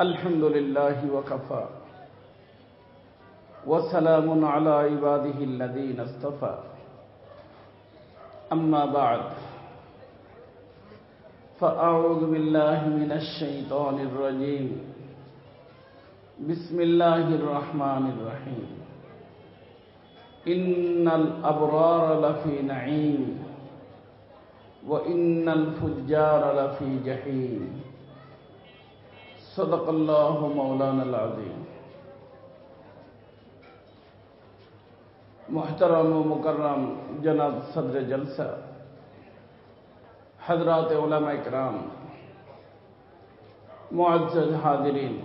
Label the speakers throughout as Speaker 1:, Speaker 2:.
Speaker 1: الحمد لله وكفى وسلام على عباده الذين اصطفى أما بعد فأعوذ بالله من الشيطان الرجيم بسم الله الرحمن الرحيم إن الأبرار لفي نعيم وإن الفجار لفي جحيم صدق الله مولانا العظيم محترم و मुकर्रम जनाब सदर जलसा हजरात उलमा इकराम मुअज्जज हाजिरीन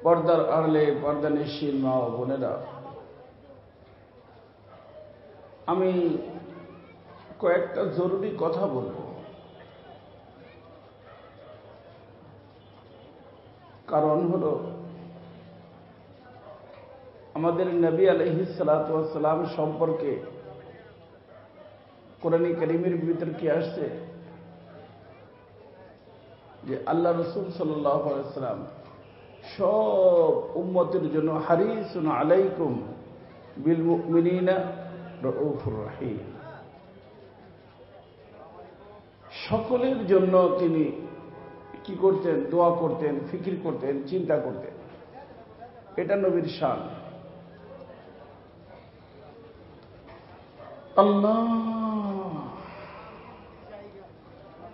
Speaker 1: पर्दार आड़ले पर्दानिशीन मा ও বোনেরা আমি কয়েকটা জরুরি কথা বলবো কারণ হলো আমাদের নবী আলাইহিস সালাতু ওয়াস সালাম সম্পর্কে কোরআনে কারীমের ভিতর কি আসছে যে আল্লাহ রাসূল সাল্লাল্লাহু আলাইহি ওয়াসাল্লাম সব উম্মতের জন্য হারিসুন আলাইকুম বিল মুমিনিনা রাউফুর রহিম সকলের জন্য তিনি কি করতেন দোয়া করতেন ফিকির করতেন চিন্তা করতেন এটা নবীর শান আল্লাহ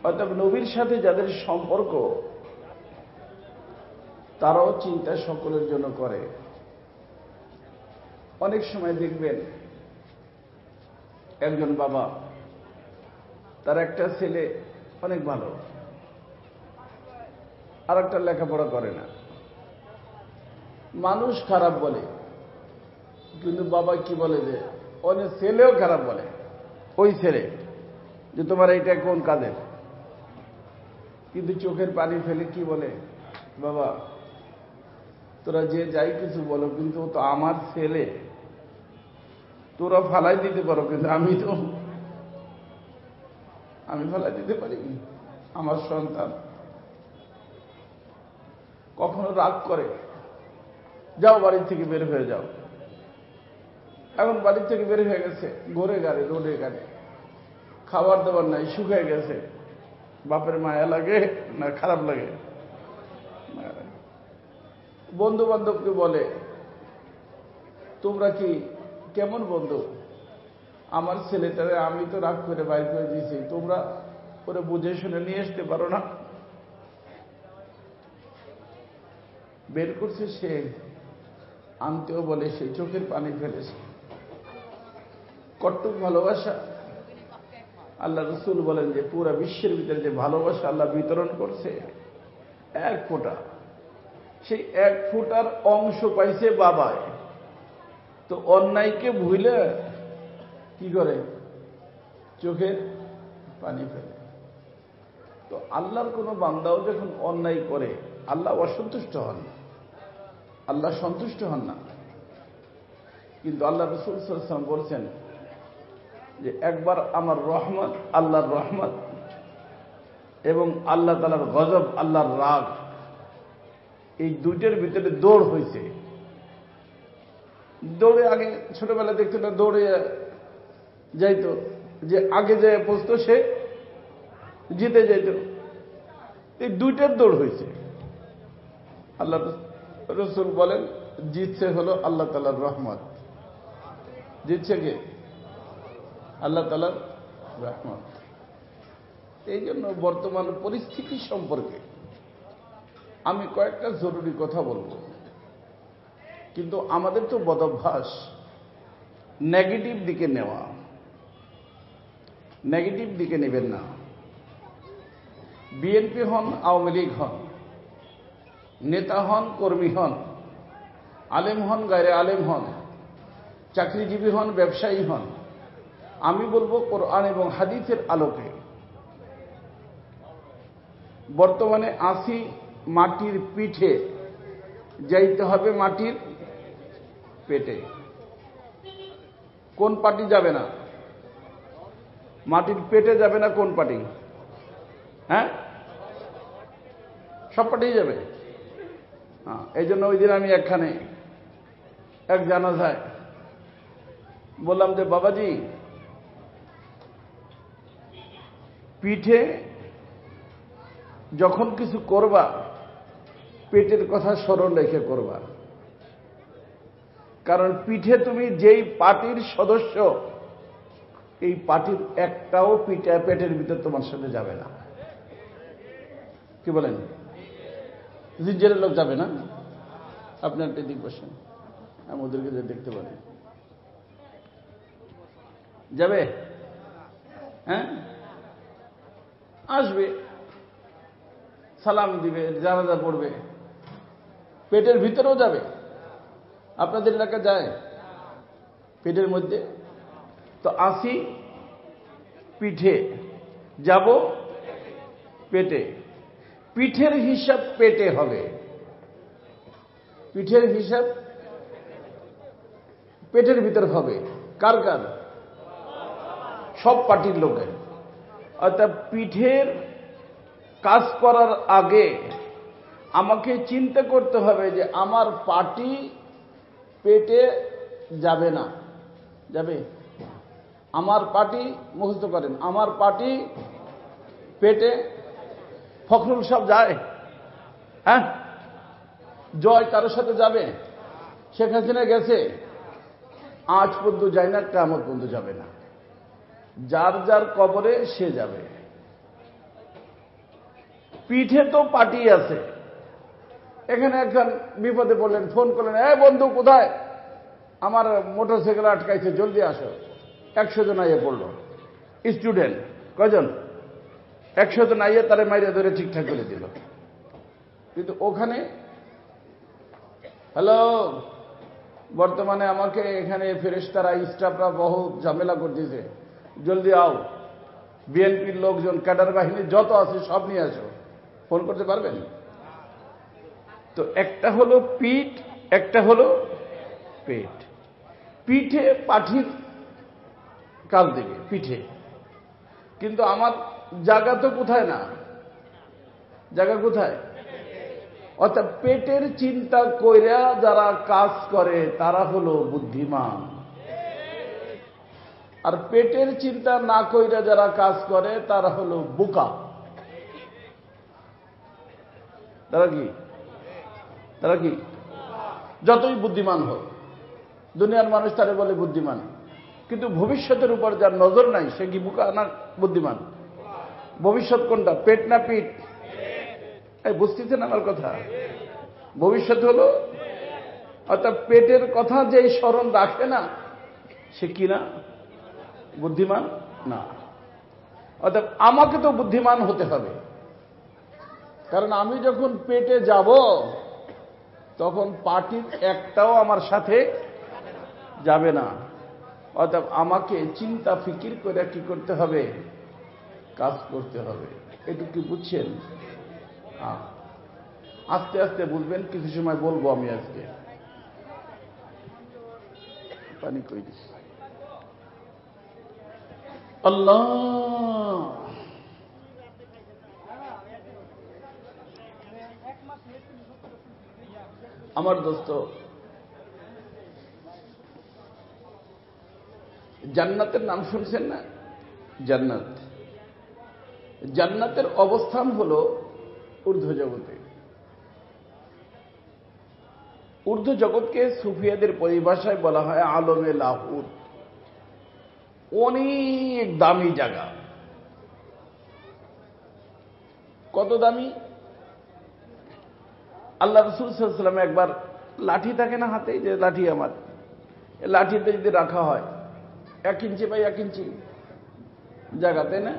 Speaker 1: অতএব নবীর সাথে যাদের সম্পর্ক তারাও চিন্তা সকলের জন্য করে অনেক সময় দেখবেন একজন বাবা তার একটা ছেলে অনেক ভালো আর একটা লেখাপড়া করে না মানুষ খারাপ বলে কিন্তু বাবা কি বলে যে অনেক ছেলেও খারাপ বলে ওই ছেলে যে তোমার এইটা কোন কাজের কিন্তু চোখের পানি ফেলে কি বলে বাবা তোরা যে যাই কিছু বলো কিন্তু তো আমার ছেলে তোরা ফালাই দিতে পারো কিন্তু আমি ফালাই দিতে পারি আমার সন্তান কখনো রাগ করে যাও বাড়ি থেকে বের হয়ে যাও এখন বাড়ি থেকে বের হয়ে গেছে ঘরে গাড়ি রোডে গাড়ি খাবার দাবার নাই শুকিয়ে গেছে বাপের মায়া লাগে না খারাপ লাগে বন্ধু বান্ধবকে বলে তোমরা কি কেমন বন্ধু আমার ছেলেটারে আমি তো রাগ করে বাইর করে দিয়েছি তোমরা ওরে বুঝে শুনে নিয়ে আসতে পারো না বের করছে সে আনতেও বলে সে চোখের পানি ফেলেছে কট্টুক ভালোবাসা আল্লাহ রসুল বলেন যে পুরা বিশ্বের ভিতরে যে ভালোবাসা আল্লাহ বিতরণ করছে এক ফোঁটা সেই এক ফোঁটার অংশ পাইছে বাবায় তো অন্যায়কে ভুলে কি করে চোখের পানি ফেলে তো আল্লাহর কোন বান্দাও যখন অন্যায় করে আল্লাহ অসন্তুষ্ট হন আল্লাহ সন্তুষ্ট হন না কিন্তু আল্লাহ রাসূল সাল্লাল্লাহু আলাইহি ওয়াসাল্লাম বলছেন যে একবার আমার রহমত আল্লাহর রহমত এবং আল্লাহ তাআলার গজব আল্লাহর রাগ এই দুইটার ভিতরে দৌড় হয়েছে দৌড়ে আগে ছোটবেলা দেখতে না দৌড়ে যাইতো যে আগে যে পৌঁছতো সে জিতে যাইত এই দুইটার দৌড় হয়েছে আল্লাহ রাসূল বলেন জিতছে হলো আল্লাহ তাআলার রহমত জিতছে কে আল্লাহ তাআলার রহমত এই জন্য বর্তমান পরিস্থিতি সম্পর্কে আমি কয়েকটা জরুরি কথা বলবো কিন্তু আমাদের তো বদভ্যাস নেগেটিভ দিকে নেওয়া নেগেটিভ দিকে নেবেন না বিএনপি হন আওয়ামী লীগ হন নেতা হন কর্মী হন আলেম হন গায়রে আলেম হন চাকরিজীবী হন ব্যবসায়ী হন আমি বলবো কোরআন এবং হাদিসের আলোকে বর্তমানে আসি মাটির পিঠে যাইতে হবে মাটির পেটে কোন পার্টি যাবে না মাটির পেটে যাবে না কোন পার্টি হ্যাঁ সব পাঠিয়ে যাবে। এই জন্য ওই দিন আমি একখানে এক জানাজায় বললাম যে বাবাজি, পিঠে যখন কিছু করবা পেটের কথা স্মরণ রেখে করবা, কারণ পিঠে তুমি যেই পার্টির সদস্য, এই পার্টির একটাও পেটের ভিতর তোমার সাথে যাবে না। কি বলেন? জিঞ্জেরের লোক যাবে না? আপনার দিক বসেন, আমি ওদেরকে দেখতে পারি, যাবে? হ্যাঁ, আসবে, সালাম দিবে, জানাজা পড়বে, পেটের ভিতরেও যাবে। আপনাদের এলাকা যায় পেটের মধ্যে? তো আসি পিঠে, যাব পেটে। পিঠের হিসাব পেটে হবে, পিঠের হিসাব পেটের ভিতর হবে। কার কার? সব পার্টির লোকের। অর্থাৎ পিঠের কাজ করার আগে আমাকে চিন্তা করতে হবে যে আমার পার্টি পেটে যাবে না, যাবে? আমার পার্টি, মুখস্থ করেন, আমার পার্টি পেটে। ফখরুল সব যায়? হ্যাঁ, জয় কারোর সাথে যাবে? শেখ হাসিনা গেছে? আজ পর্যন্ত যায় না, কিয়ামত পর্যন্ত যাবে না। যার যার কবরে সে যাবে। পিঠে তো পার্টি আছে। এখানে একজন বিপদে পড়লেন, ফোন করলেন, এ বন্ধু কোথায়? আমার মোটরসাইকেল আটকাইছে, জলদি আসো। 100 জন আইয়ে পড়লো। স্টুডেন্ট কয়জন? 100 জন আইয়ে তারে মাইরে ধরে ঠিকঠাক করে দিল। কিন্তু ওখানে, হ্যালো, বর্তমানে আমাকে এখানে ফেরেশতারা, স্টাফরা বহুত ঝামেলা করতেছে, জলদি আও, বিএনপির লোকজন, ক্যাডার বাহিনী যত আছে সব নিয়ে আসো। ফোন করতে পারবেন? তো একটা হলো পিঠ, একটা হলো পেট। পিঠে পাঠির কাজ দেবে, পিঠে। কিন্তু আমার জায়গা তো কোথায় না, জায়গা কোথায়? অর্থাৎ পেটের চিন্তা কইরা যারা কাজ করে তারা হলো বুদ্ধিমান, আর পেটের চিন্তা না কইরা যারা কাজ করে তারা হলো বোকা। তারা কি? তারা কি? যতই বুদ্ধিমান হোক, দুনিয়ার মানুষ তারা বলে বুদ্ধিমান, কিন্তু ভবিষ্যতের উপর যার নজর নাই সে কি বোকা না বুদ্ধিমান? ভবিষ্যৎ কোনটা, পেট না পিঠ? এই বুঝতেছেন আমার কথা? ভবিষ্যৎ হলো, অর্থাৎ পেটের কথা যে স্মরণ রাখে না সে কি না? বুদ্ধিমান না। অর্থাৎ আমাকে তো বুদ্ধিমান হতে হবে, কারণ আমি যখন পেটে যাব তখন পার্টির একটাও আমার সাথে যাবে না। অর্থাৎ আমাকে চিন্তা ফিকির করে কি করতে হবে? কাজ করতে হবে। একটু কি বুঝছেন? আস্তে আস্তে বুঝবেন, কিছু সময় বলবো আমি আজকে। পানি কই দিস। আল্লাহ, আমার দোস্ত, জান্নাতের নাম শুনছেন না? জান্নাত, জান্নাতের অবস্থান হলো ঊর্ধ্ব জগতে। ঊর্ধ্ব জগৎকে সুফিয়াদের পরিভাষায় বলা হয় আলমে লাহুত। অনেক দামি জায়গা। কত দামি? আল্লাহ রাসূল সাল্লাল্লাহু আলাইহি ওয়াসাল্লাম একবার লাঠি থাকে না হাতে, যে লাঠি আমার, লাঠিতে যদি রাখা হয় 1 ইঞ্চি বাই 1 ইঞ্চি জায়গা, তাই না?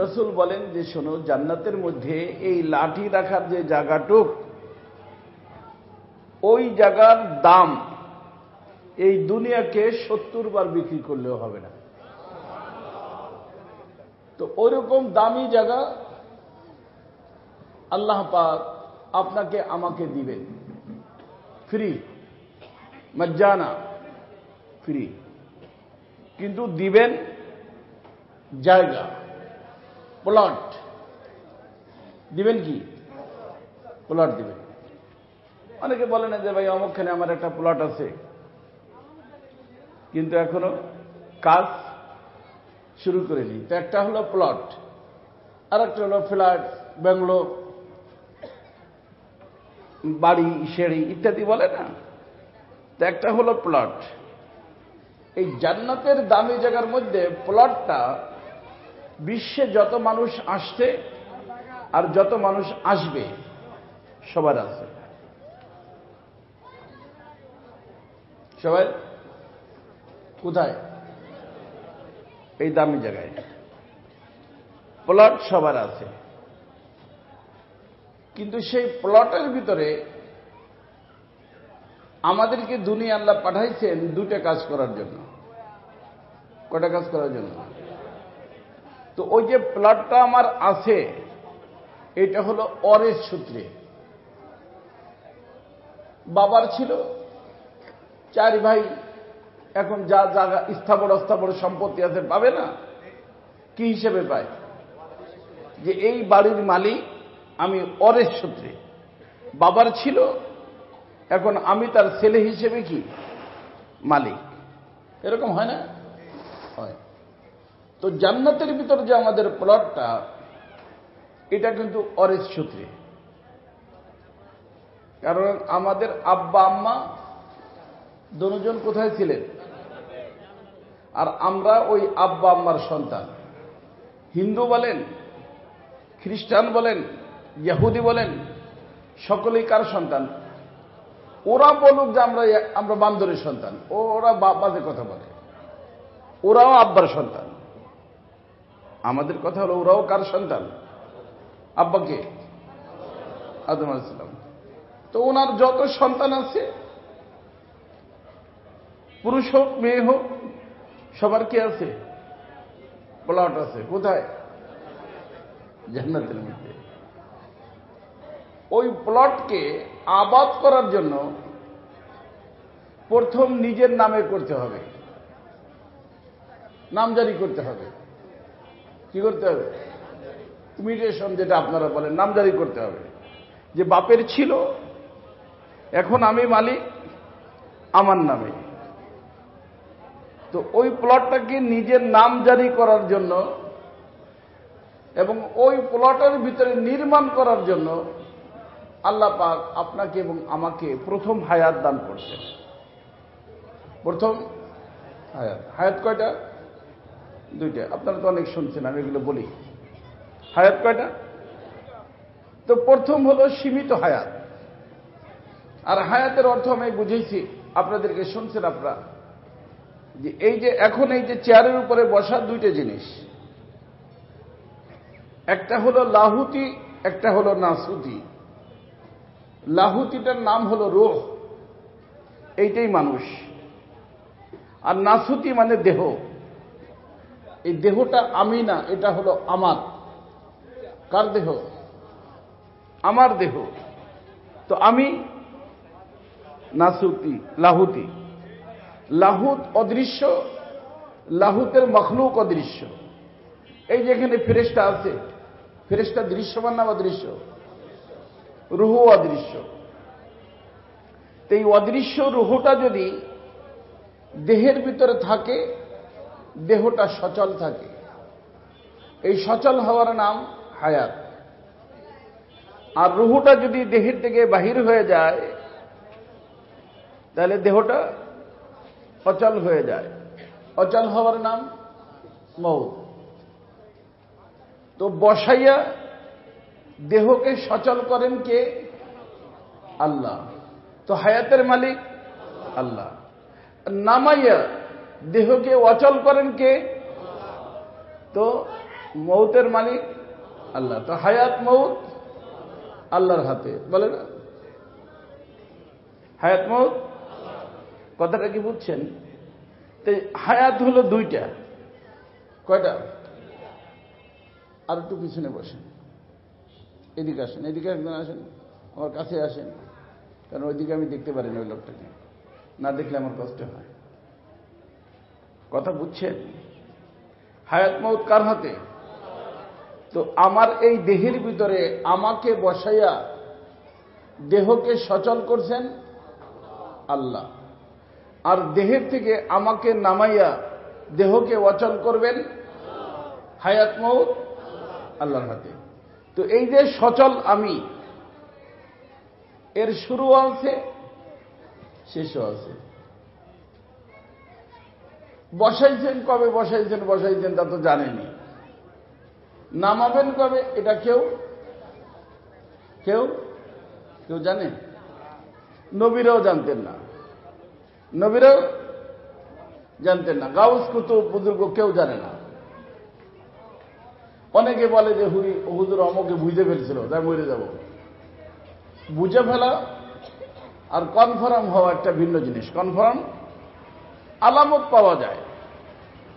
Speaker 1: রাসূল বলেন যে শোনো, জান্নাতের মধ্যে এই লাঠি রাখার যে জায়গাটুক, ওই জায়গার দাম এই দুনিয়াকে 70 বার বিক্রি করলেও হবে না। তো ওইরকম দামি জায়গা আল্লাহ পাক আপনাকে আমাকে দিবেন ফ্রি, মজ্জানা, ফ্রি। কিন্তু দিবেন জায়গা, প্লট। দিবেন কি? প্লট দিবেন। অনেকে বলে না যে ভাই অমুকখানে আমার একটা প্লট আছে, কিন্তু এখনো কাজ শুরু করেনি। তো একটা হলো প্লট, আর একটা হলো ফ্ল্যাট, বাংলো, বাড়ি, সিঁড়ি ইত্যাদি বলে না। তো একটা হলো প্লট। এই জান্নাতের দামি জায়গার মধ্যে প্লটটা বিশ্বে যত মানুষ আসছে আর যত মানুষ আসবে সবার আছে। সবাই কোথায়? এই দামি জায়গায় প্লট সবার আছে। কিন্তু সেই প্লটের ভিতরে আমাদেরকে দুনিয়া আল্লাহ পাঠাইছেন দুটা কাজ করার জন্য। কয়টা কাজ করার জন্য? তো ওই যে প্লটটা আমার আছে, এটা হলো অরেস সূত্রে। বাবার ছিল 4 ভাই, এখন যা জায়গা স্থাবর অস্থাবর সম্পত্তি আছে পাবে না, কি হিসেবে পায়? যে এই বাড়ির মালিক আমি অরেস সূত্রে। বাবার ছিল, এখন আমি তার ছেলে হিসেবে কি মালিক। এরকম হয় না? হয়। তো জান্নাতের ভিতর যে আমাদের প্লটটা, এটা কিন্তু অরেস সূত্রে। কারণ আমাদের আব্বা আম্মা দুজন কোথায় ছিলেন? আর আমরা ওই আব্বা আম্মার সন্তান। হিন্দু বলেন, খ্রিস্টান বলেন, ইহুদি বলেন, সকলেই কার সন্তান? ওরা বলুক যে আমরা বান্দরের সন্তান, ওরা বাজে কথা বলে। ওরাও আব্বার সন্তান। আমাদের কথা হলো ওরাও কার সন্তান? আব্বাকে, আদম আলাইহিস সালাম। তো ওনার যত সন্তান আছে, পুরুষ হোক মেয়ে হোক, সবার কি আছে? প্লট আছে। কোথায়? জান্নাতের মধ্যে। ওই প্লটকে আবাদ করার জন্য প্রথম নিজের নামে করতে হবে, নামজারি করতে হবে। কি করতে হবে? মিউটেশন, যেটা আপনারা বলেন, নামজারি করতে হবে। যে বাপের ছিল, এখন আমি মালিক আমার নামে। তো ওই প্লটটাকে নিজের নাম জারি করার জন্য এবং ওই প্লটের ভিতরে নির্মাণ করার জন্য আল্লাহ পাক আপনাকে এবং আমাকে প্রথম হায়াত দান করছেন। প্রথম হায়াত। হায়াত কয়টা? 2টা। আপনারা তো অনেক শুনছেন, আমি এগুলো বলি। হায়াত কয়টা? তো প্রথম হলো সীমিত হায়াত। আর হায়াতের অর্থ আমি বুঝেছি, আপনাদেরকে শুনছেন আপনারা, যে এই যে এখন এই যে চেয়ারের উপরে বসা 2টা জিনিস, একটা হলো লাহুতি, একটা হলো নাসুতি। লাহুতিটার নাম হলো রূহ, এইটাই মানুষ। আর নাসুতি মানে দেহ। এই দেহটা আমি না, এটা হলো আমার। কার দেহ? আমার দেহ। তো আমি নাসুতি, লাহুতি। লাহুত অদৃশ্য, লাহুতের মখলুক অদৃশ্য। এই যেখানে ফেরেশতা আছে, ফেরেশতা দৃশ্যমান না অদৃশ্য? রুহু অদৃশ্য। তো এই অদৃশ্য রুহুটা যদি দেহের ভিতরে থাকে, দেহটা সচল থাকে। এই সচল হওয়ার নাম হায়াত। আর রুহুটা যদি দেহের থেকে বাহির হয়ে যায়, তাহলে দেহটা অচল হয়ে যায়। অচল হওয়ার নাম মউত। তো বসাইয়া দেহকে সচল করেন কে? আল্লাহ। তো হায়াতের মালিক আল্লাহ। নামাইয়া দেহকে অচল করেন কে? তো মউতের মালিক আল্লাহ। তো হায়াত মউত আল্লাহর হাতে, বলে না? হায়াত মউত, কথাটা কি বুঝছেন? তো হায়াত হলো 2টা। কয়টা? আর একটু পিছনে বসেন, এদিকে আসেন, এদিকে একজন আসেন, আমার কাছে আসেন, কারণ ওইদিকে আমি দেখতে পারি না, ওই লোকটাকে না দেখলে আমার কষ্ট হয়। কথা বুঝছেন? হায়াত মউত কার হাতে? তো আমার এই দেহের ভিতরে আমাকে বসাইয়া দেহকে সচল করছেন আল্লাহ, আর দেহের থেকে আমাকে নামাইয়া দেহকে অচল করবেন হায়াত মউত আল্লাহর হাতে। তো এই যে সচল আমি, এর শুরুও আছে শেষও আছে। বসাইছেন কবে বসাইছেন তা তো জানেনি, নামাবেন কবে এটা কেউ কেউ কেউ জানে? নবীরাও জানতেন না, নবীরাও জানতেন না, গাউস কুতুব বুজুর্গ কেউ জানে না। অনেকে বলে যে হুজুর অমকে বুঝে ফেলছিল তাই মরে যাব। বুঝে ফেলা আর কনফার্ম হওয়া একটা ভিন্ন জিনিস। কনফার্ম আলামত পাওয়া যায়,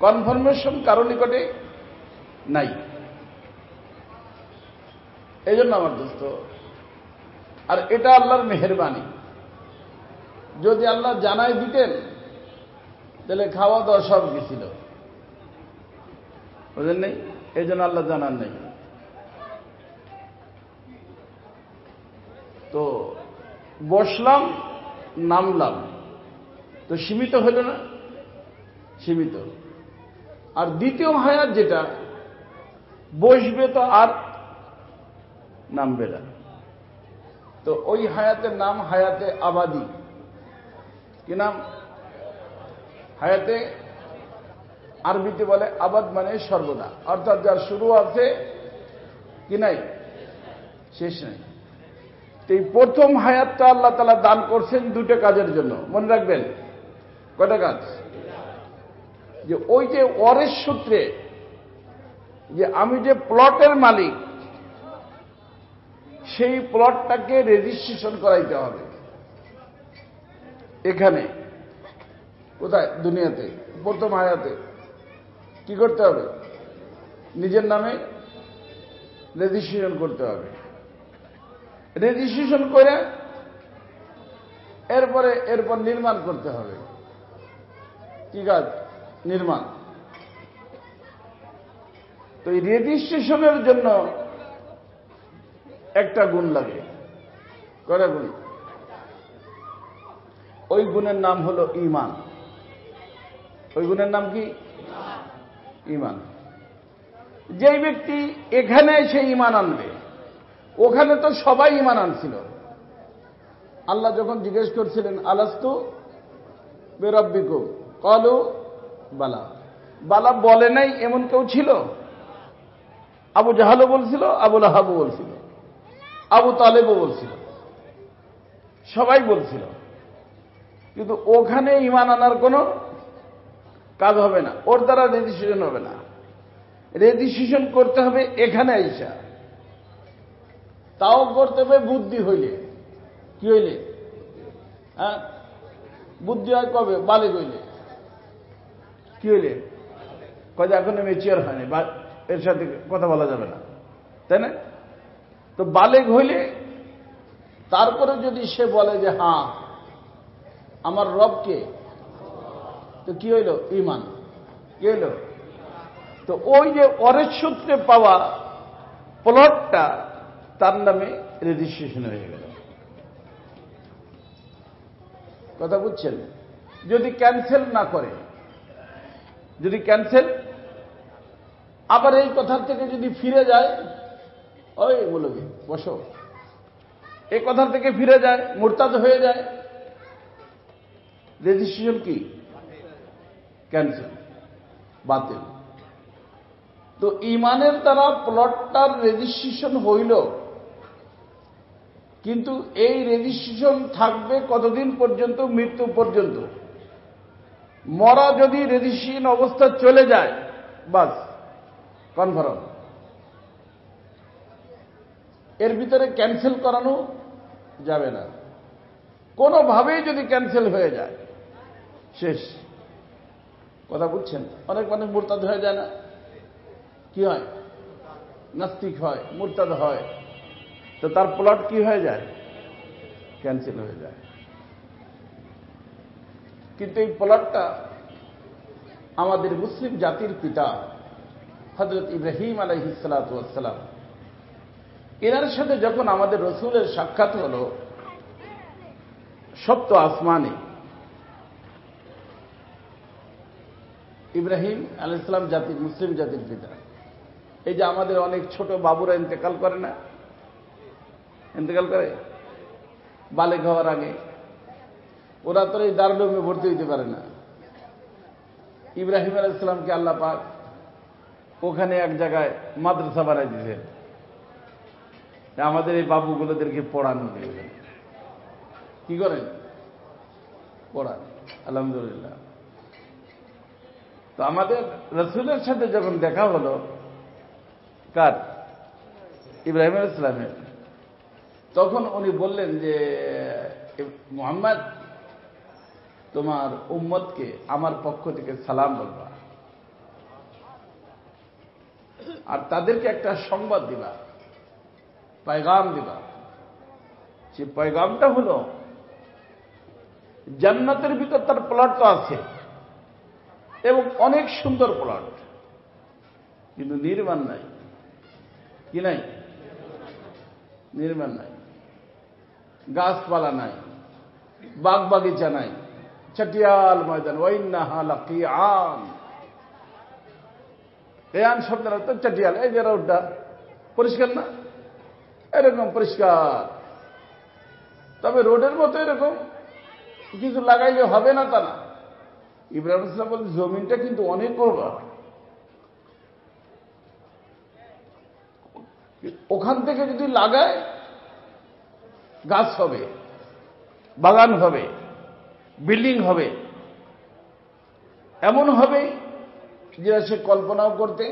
Speaker 1: কনফার্মেশন কারো নিকটে নাই। এই জন্য আমার দোস্ত, আর এটা আল্লাহর মেহেরবানি। যদি আল্লাহ জানাই দিতেন তাহলে খাওয়া দাওয়া সব গেছিল, বুঝলেন? নেই, এই জন্য আল্লাহ জানান নেই। তো বসলাম নামলাম, তো সীমিত হইল না? সীমিত। আর দ্বিতীয় হায়াত যেটা, বসবে তো আর নামবে না, তো ওই হায়াতের নাম হায়াতে আবাদি। কি নাম? হায়াতে আরবিতে বলে আবাদ, মানে সর্বদা, অর্থাৎ যার শুরু আছে কি নাই, শেষ নাই। তো এই প্রথম হায়াতটা আল্লাহ তাআলা দান করছেন দুটো কাজের জন্য, মনে রাখবেন। কয়টা কাজ? যে ওই যে ওয়ারিস সূত্রে যে আমি যে প্লটের মালিক, সেই প্লটটাকে রেজিস্ট্রেশন করাইতে হবে। এখানে কোথায়? দুনিয়াতে প্রথম হায়াতে কি করতে হবে? নিজের নামে রেজিস্ট্রেশন করতে হবে। রেজিস্ট্রেশন করে এরপর নির্মাণ করতে হবে। কি কাজ? নির্মাণ। তো এই রেজিস্ট্রেশনের জন্য একটা গুণ লাগে। কয়টা গুণ? ওই গুণের নাম হলো ঈমান। ওই গুণের নাম কি? ঈমান। যেই ব্যক্তি এখানে এসে ঈমান আনবে, ওখানে তো সবাই ঈমান আনছিল। আল্লাহ যখন জিজ্ঞেস করছিলেন আলাস্তু বিরাব্বিকুম ক্বালু বালা, বালা বলে নাই এমন কেউ ছিল? আবু জাহালও বলছিল, আবু লাহাবও বলছিল, আবু তালেবও বলছিল, সবাই বলছিল। কিন্তু ওখানে ঈমান আনার কোনো কাজ হবে না, ওর দ্বারা রেজিস্ট্রেশন হবে না। রেজিস্ট্রেশন করতে হবে এখানে আইসা, তাও করতে হবে বুদ্ধি হইলে। কি হইলে? হ্যাঁ, বুদ্ধি হয় কবে? বালেগ হইলে। কি হইলে? কয়ে এখন ম্যাচিওর হয়নি, এর সাথে কথা বলা যাবে না, তাই না? তো বালেগ হইলে তারপরে যদি সে বলে যে হ্যাঁ আমার রবকে, তো কি হইল? ঈমান। কি হইল? তো ওই যে ওয়ারিস সূত্রে পাওয়া প্লটটা তার নামে রেজিস্ট্রেশন হয়ে গেল। কথা বুঝছেন? যদি ক্যান্সেল না করে, যদি ক্যান্সেল, আবার এই কথার থেকে যদি ফিরে যায়, ওই বলবি বসো, এই কথার থেকে ফিরে যায়, মুরতাদ হয়ে যায়, রেজিস্ট্রেশন কি? ক্যান্সেল, বাতিল। তো ঈমানের দ্বারা প্লটটার রেজিস্ট্রেশন হইল, কিন্তু এই রেজিস্ট্রেশন থাকবে কতদিন পর্যন্ত? মৃত্যু পর্যন্ত। মরা যদি রেজিস্ট্রেশন অবস্থা চলে যায়, বাস কনফার্ম। এর ভিতরে ক্যান্সেল করানো যাবে না। কোনোভাবেই যদি ক্যান্সেল হয়ে যায়, শেষ। কথা বুঝছেন? অনেক মানুষ মুরতাদ হয়ে যায় না? কি হয়? নাস্তিক হয়, মুরতাদ হয়, তো তার প্লট কি হয়ে যায়? ক্যান্সেল হয়ে যায়। কিন্তু এই প্লটটা আমাদের মুসলিম জাতির পিতা হযরত ইব্রাহিম আলাইহিস সালাতু ওয়াস সালাম, এনার সাথে যখন আমাদের রসুলের সাক্ষাৎ হলো সপ্ত আসমানে, ইব্রাহিম আলাইহিস সালাম জাতির, মুসলিম জাতির পিতা। এই যে আমাদের অনেক ছোট বাবুরা ইন্তেকাল করে না, ইন্তেকাল করে বালেগ হওয়ার আগে, ওরা তো এই দারুল উলুমে ভর্তি হইতে পারে না। ইব্রাহিম আলাইহিস সালামকে আল্লাহ পাক ওখানে এক জায়গায় মাদ্রাসা বানাই দিয়েছেন, আমাদের এই বাবুগুলোদেরকে পড়ানো দিয়েছেন। কি করেন? পড়ান, আলহামদুলিল্লাহ। তো আমাদের রসুলের সাথে যখন দেখা হলো, কার? ইব্রাহিম আলাইহিস সালামের, তখন উনি বললেন যে মুহাম্মদ, তোমার উম্মতকে আমার পক্ষ থেকে সালাম বলবা, আর তাদেরকে একটা সংবাদ দিবা, পয়গাম দিবা। সে পয়গামটা হলো, জান্নাতের ভিতর তার প্লট তো আছে এবং অনেক সুন্দর প্লট, কিন্তু নির্মাণ নাই। কি নাই? নির্মাণ নাই, গাছপালা নাই, বাগ বাগিচা নাই, চটিয়াল ময়দান। ওয়াইন্নাহা লাকিআন, কিয়ান শব্দের অর্থ চটিয়াল। এই যে রোডটা পরিষ্কার না, এরকম পরিষ্কার। তবে রোডের মতো এরকম কিছু লাগাইলে হবে না তা না। ইব্রাহিম আলাইহিস সালাম বলেন জমিনটা কিন্তু অনেক বড়, ওখান থেকে যদি লাগায় গাছ হবে, বাগান হবে, বিল্ডিং হবে, এমন হবে যেটা সে কল্পনাও করতে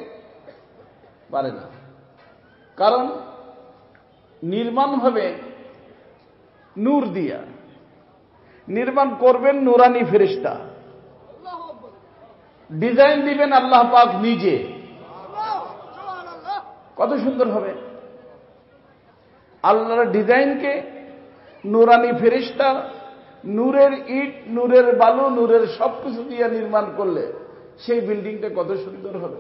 Speaker 1: পারে না। কারণ নির্মাণ হবে নূর দিয়া, নির্মাণ করবেন নুরানি ফেরেশতা, ডিজাইন দিবেন আল্লাহ পাক নিজে। কত সুন্দর হবে! আল্লাহর ডিজাইনকে নুরানি ফেরেশতা নূরের ইট, নূরের বালু, নূরের সবকিছু দিয়ে নির্মাণ করলে সেই বিল্ডিংটা কত সুন্দর হবে।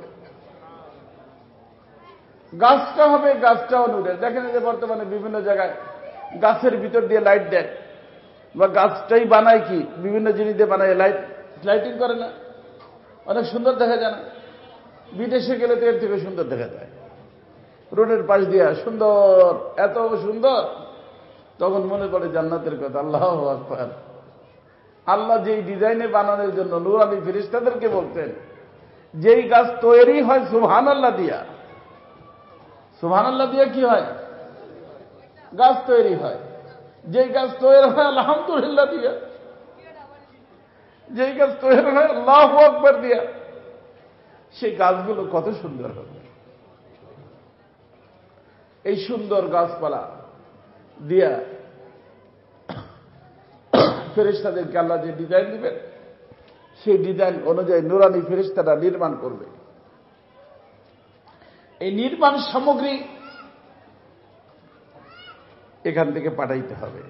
Speaker 1: গাছটা হবে, গাছটাও নূরের। দেখেন যে বর্তমানে বিভিন্ন জায়গায় গাছের ভিতর দিয়ে লাইট দেয়, বা গাছটাই বানায় কি বিভিন্ন জিনিস দিয়ে বানায়, লাইটিং করে না, অনেক সুন্দর দেখা যায় না? বিদেশে গেলে তো এর থেকে সুন্দর দেখা যায়। রোডের পাশ দিয়া সুন্দর, এত সুন্দর, তখন মনে পড়ে জান্নাতের কথা। আল্লাহু আকবার! আল্লাহ যেই ডিজাইনে বানানোর জন্য নূরানি ফেরেশতাদেরকে বলতেন, যেই গাছ তৈরি হয় সুবহানাল্লাহ দিয়া, সুবহানাল্লাহ দিয়া কি হয়? গাছ তৈরি হয়। যেই গাছ তৈরি হয় আলহামদুলিল্লাহ দিয়া, যেই গাছ তৈরি হয় আল্লাহু আকবার দিয়া, সেই গাছগুলো কত সুন্দর হবে। এই সুন্দর গাছপালা দিয়া ফেরেশতাদেরকে আল্লাহ যে ডিজাইন দিবেন, সেই ডিজাইন অনুযায়ী নুরানি ফেরেশতারা নির্মাণ করবে। এই নির্মাণ সামগ্রী এখান থেকে পাঠাইতে হবে,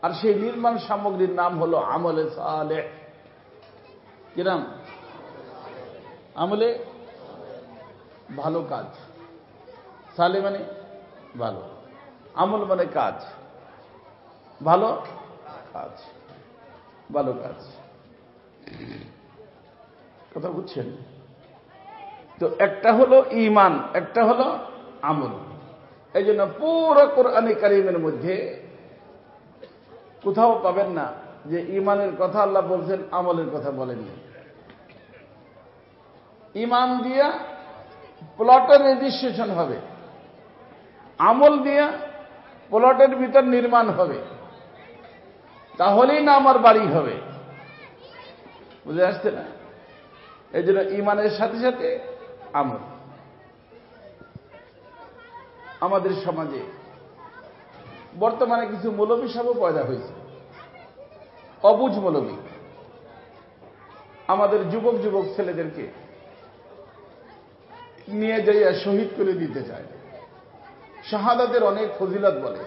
Speaker 1: আর সেই নির্মাণ সামগ্রীর নাম হলো আমলে সালেহ। কি নাম? আমলে ভালো কাজ। সালেহ মানে ভালো, আমল মানে কাজ, ভালো কাজ, ভালো কাজ। কথা বুঝছেন তো? একটা হলো ঈমান, একটা হলো আমল। এই জন্য পুরো কোরআনে কারীমের মধ্যে কোথাও পাবেন না যে ঈমানের কথা আল্লাহ বলছেন, আমলের কথা বলেননি। ঈমান দিয়া প্লটের রেজিস্ট্রেশন হবে, আমল দিয়া প্লটের ভিতর নির্মাণ হবে, তাহলেই না আমার বাড়ি হবে। বুঝে আসছে না? এই জন্য ঈমানের সাথে সাথে আমল। আমাদের সমাজে বর্তমানে কিছু মৌলবী সাহেব পয়দা হয়েছে, অবুঝ মৌলবী। আমাদের যুবক যুবক ছেলেদেরকে নিয়ে যাইয়া শহীদ করে দিতে চায়। শাহাদাতের অনেক ফজিলত বলে,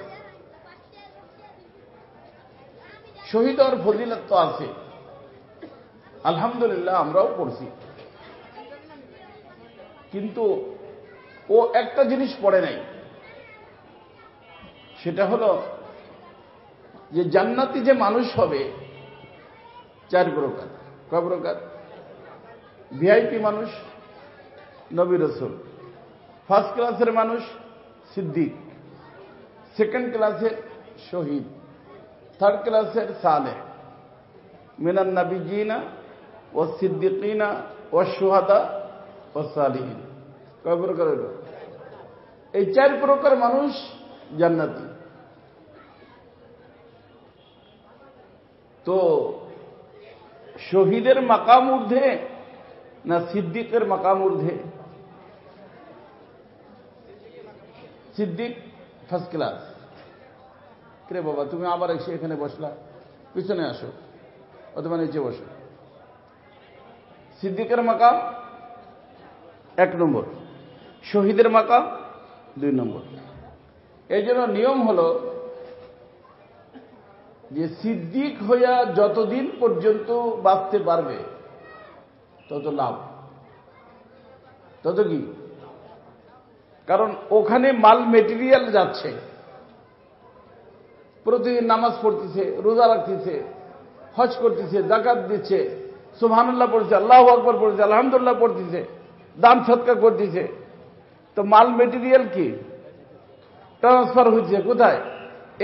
Speaker 1: শহীদ হওয়ার ফজিলত তো আছে, আলহামদুলিল্লাহ আমরাও পড়ছি। কিন্তু ও একটা জিনিস পড়ে নাই, সেটা হলো যে জান্নাতি যে মানুষ হবে 4 প্রকার। কয় প্রকার? ভিআইপি মানুষ নবী রাসূল, ফার্স্ট ক্লাসের মানুষ সিদ্দিক, সেকেন্ড ক্লাসের শহীদ, থার্ড ক্লাসের সালেহ, মিনান নাবিয়িনা ওয়াস সিদ্দিকিনা ওয়াস শুহাদা ওয়াস সালিহিন। কয় প্রকার হলো? এই 4 প্রকার মানুষ জান্নাতি। তো শহীদের মাকাম ঊর্ধ্বে না সিদ্দিকের মাকাম ঊর্ধ্বে? Siddique first class. রে বাবা, তুমি আবার এসে এখানে বসলা, পিছনে আসো অথবা নিচে বসো। সিদ্দিকের মাকাম 1 নম্বর, শহীদের মাকাম 2 নম্বর। এই জন্য নিয়ম হল যে সিদ্দিক হইয়া যতদিন পর্যন্ত বাঁচতে পারবে তত লাভ, তত কি? কারণ ওখানে মাল মেটেরিয়াল যাচ্ছে, প্রতিদিন নামাজ পড়তেছে, রোজা রাখতেছে, হজ করতেছে, যাকাত দিচ্ছে, সুবহানাল্লাহ পড়ছে, আল্লাহু আকবার পড়ছে, আলহামদুলিল্লাহ পড়তেছে, দান সদকা করতেছে। তো মাল মেটেরিয়াল কি ট্রান্সফার হচ্ছে কোথায়?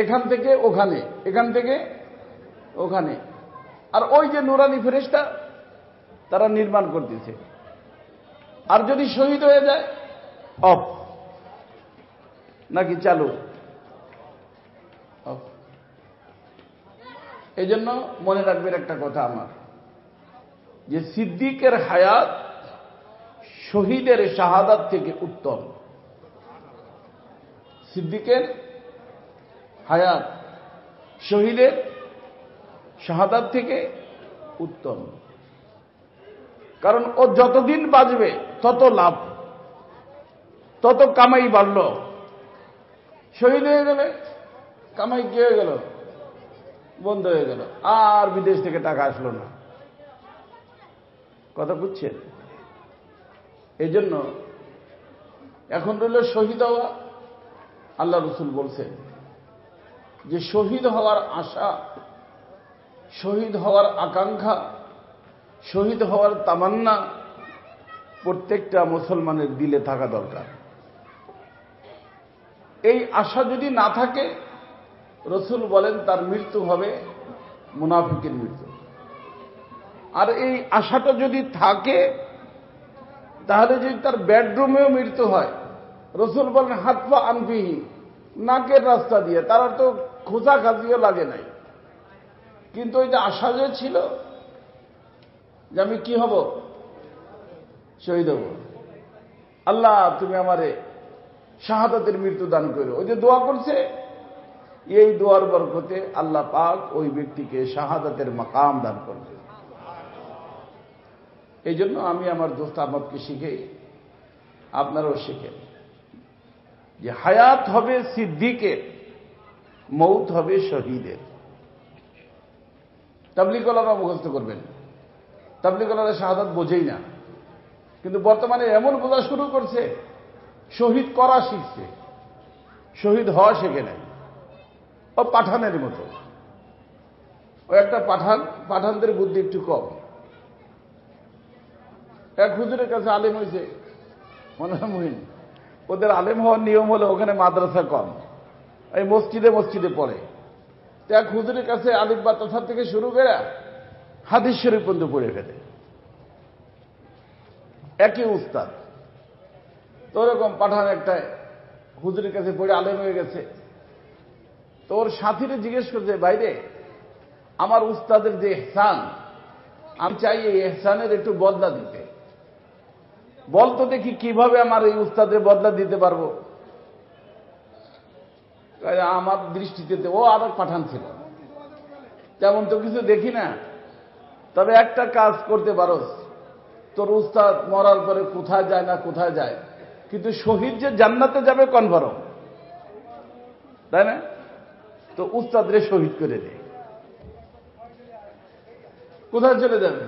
Speaker 1: এখান থেকে ওখানে, এখান থেকে ওখানে। আর ওই যে নুরানি ফেরেশতা তারা নির্মাণ করতেছে। আর যদি শহীদ হয়ে যায় অফ, নাকি চালু? অফ। এই জন্য মনে রাখবেন একটা কথা আমার, যে সিদ্দিকের হায়াত শহীদের শাহাদাত থেকে উত্তম। সিদ্দিকের হায়াত শহীদের শাহাদাত থেকে উত্তম। কারণ ও যতদিন বাঁচবে তত লাভ, তত কামাই বাড়ল। শহীদ হয়ে গেলে কামাই কি হয়ে গেল? বন্ধ হয়ে গেল, আর বিদেশ থেকে টাকা আসলো না। কথা বুঝছেন? এই জন্য এখন রইল শহীদ হওয়া। আল্লাহ রাসূল বলছেন যে শহীদ হওয়ার আশা, শহীদ হওয়ার আকাঙ্ক্ষা, শহীদ হওয়ার তামান্না প্রত্যেকটা মুসলমানের দিলে থাকা দরকার। এই আশা যদি না থাকে, রাসূল বলেন তার মৃত্যু হবে মুনাফিকের মৃত্যু। আর এই আশাটা যদি থাকে, তাহলে যদি তার বেডরুমেও মৃত্যু হয়, রাসূল বলেন হাতফা আনফিহি, নাকের রাস্তা দিয়ে। তারা তো খোঁচা খাজিও লাগে নাই, কিন্তু ওই যে আশা যে ছিল যে আমি কি হব, শহীদ হব, আল্লাহ তুমি আমারে শাহাদাতের মৃত্যু দান করো, ওই যে দোয়া করছে, এই দোয়ার বরকতে আল্লাহ পাক ওই ব্যক্তিকে শাহাদাতের মাকাম দান করবে। এই জন্য আমি আমার দোস্ত আহমদকে শিখেই, আপনারাও শিখেন যে হায়াত হবে সিদ্দিকের, মৌত হবে শহীদের। তাবলীগওয়ালারা মুখস্থ করবেন, তাবলীগওয়ালারা শাহাদাত বোঝেই না, কিন্তু বর্তমানে এমন বোঝা শুরু করছে, শহীদ করা শিখছে, শহীদ হওয়া শেখে নাই। ও পাঠানের মতো। ও একটা পাঠানদের বুদ্ধি একটু কম। এক হুজুরের কাছে আলেম হয়েছে, মনে হয় মুহিন, ওদের আলেম হওয়ার নিয়ম হলো ওখানে মাদ্রাসা কম, এই মসজিদে মসজিদে পড়ে। তো এক হুজুরের কাছে আলিফ বা তাসা থেকে শুরু করে হাদিস শরীফ পর্যন্ত পড়ে ফেলে, একই উস্তাদ। তো ওরকম পাঠান একটা হুজুরের কাছে পড়ে আলেম হয়ে গেছে। তো ওর সাথীরা জিজ্ঞেস করছে, বাইরে আমার উস্তাদের যে ইহসান, আমি চাই এই ইহসানের একটু বদলা দিতে, বলতো দেখি কিভাবে আমার এই উস্তাদের বদলা দিতে পারবো। আমার দৃষ্টিতে ও আরো পাঠান ছিল, তেমন তো কিছু দেখি না, তবে একটা কাজ করতে পারোস, তোর উস্তাদ মরার পরে কোথায় যায় না কোথায় যায়, কিন্তু শহীদ যে জান্নাতে যাবে কনফার্ম, তাই না? তো উস্তাদরে শহীদ করে দে, কোথায় চলে যাবে?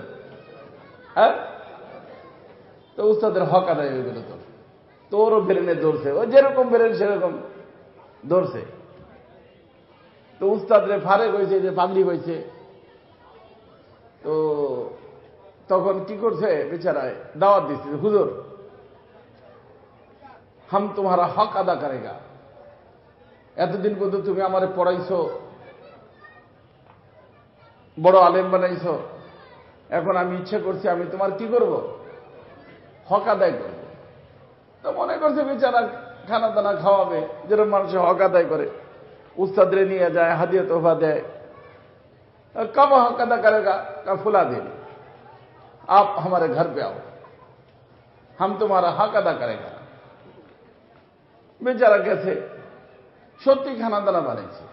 Speaker 1: হ্যাঁ, তো উস্তাদের হক আদায় হয়ে গেল। তোরও ব্রেনে ধরছে, ও যেরকম ব্রেন সেরকম ধরছে। তো উস্তাদরে ফারেক হয়েছে, যে পাগড়ি হয়েছে। তো তখন কি করছে বেচারায়, দাওয়াত দিচ্ছে, হুজুর হাম তোমারা হক আদা করেগা, এতদিন পর্যন্ত তুমি আমারে পড়াইছো, বড় আলেম বানাইছো, এখন আমি ইচ্ছা করছি আমি তোমার কি করব, হক আদায় করব। তো মনে করছে বেচারা খানা দানা খাওয়াবে, যেরকম মানুষের হক আদায় করে, উস্তাদরে নিয়ে যায়, হাদিয়া তোহফা দেয়। कब हक अदा करेगा, का फुला दिन आप हमारे घर पे आओ, हम तुम्हारा हक अदा करेगा। বেচারা গেছে, সত্যি খানা দানা বানাইছে।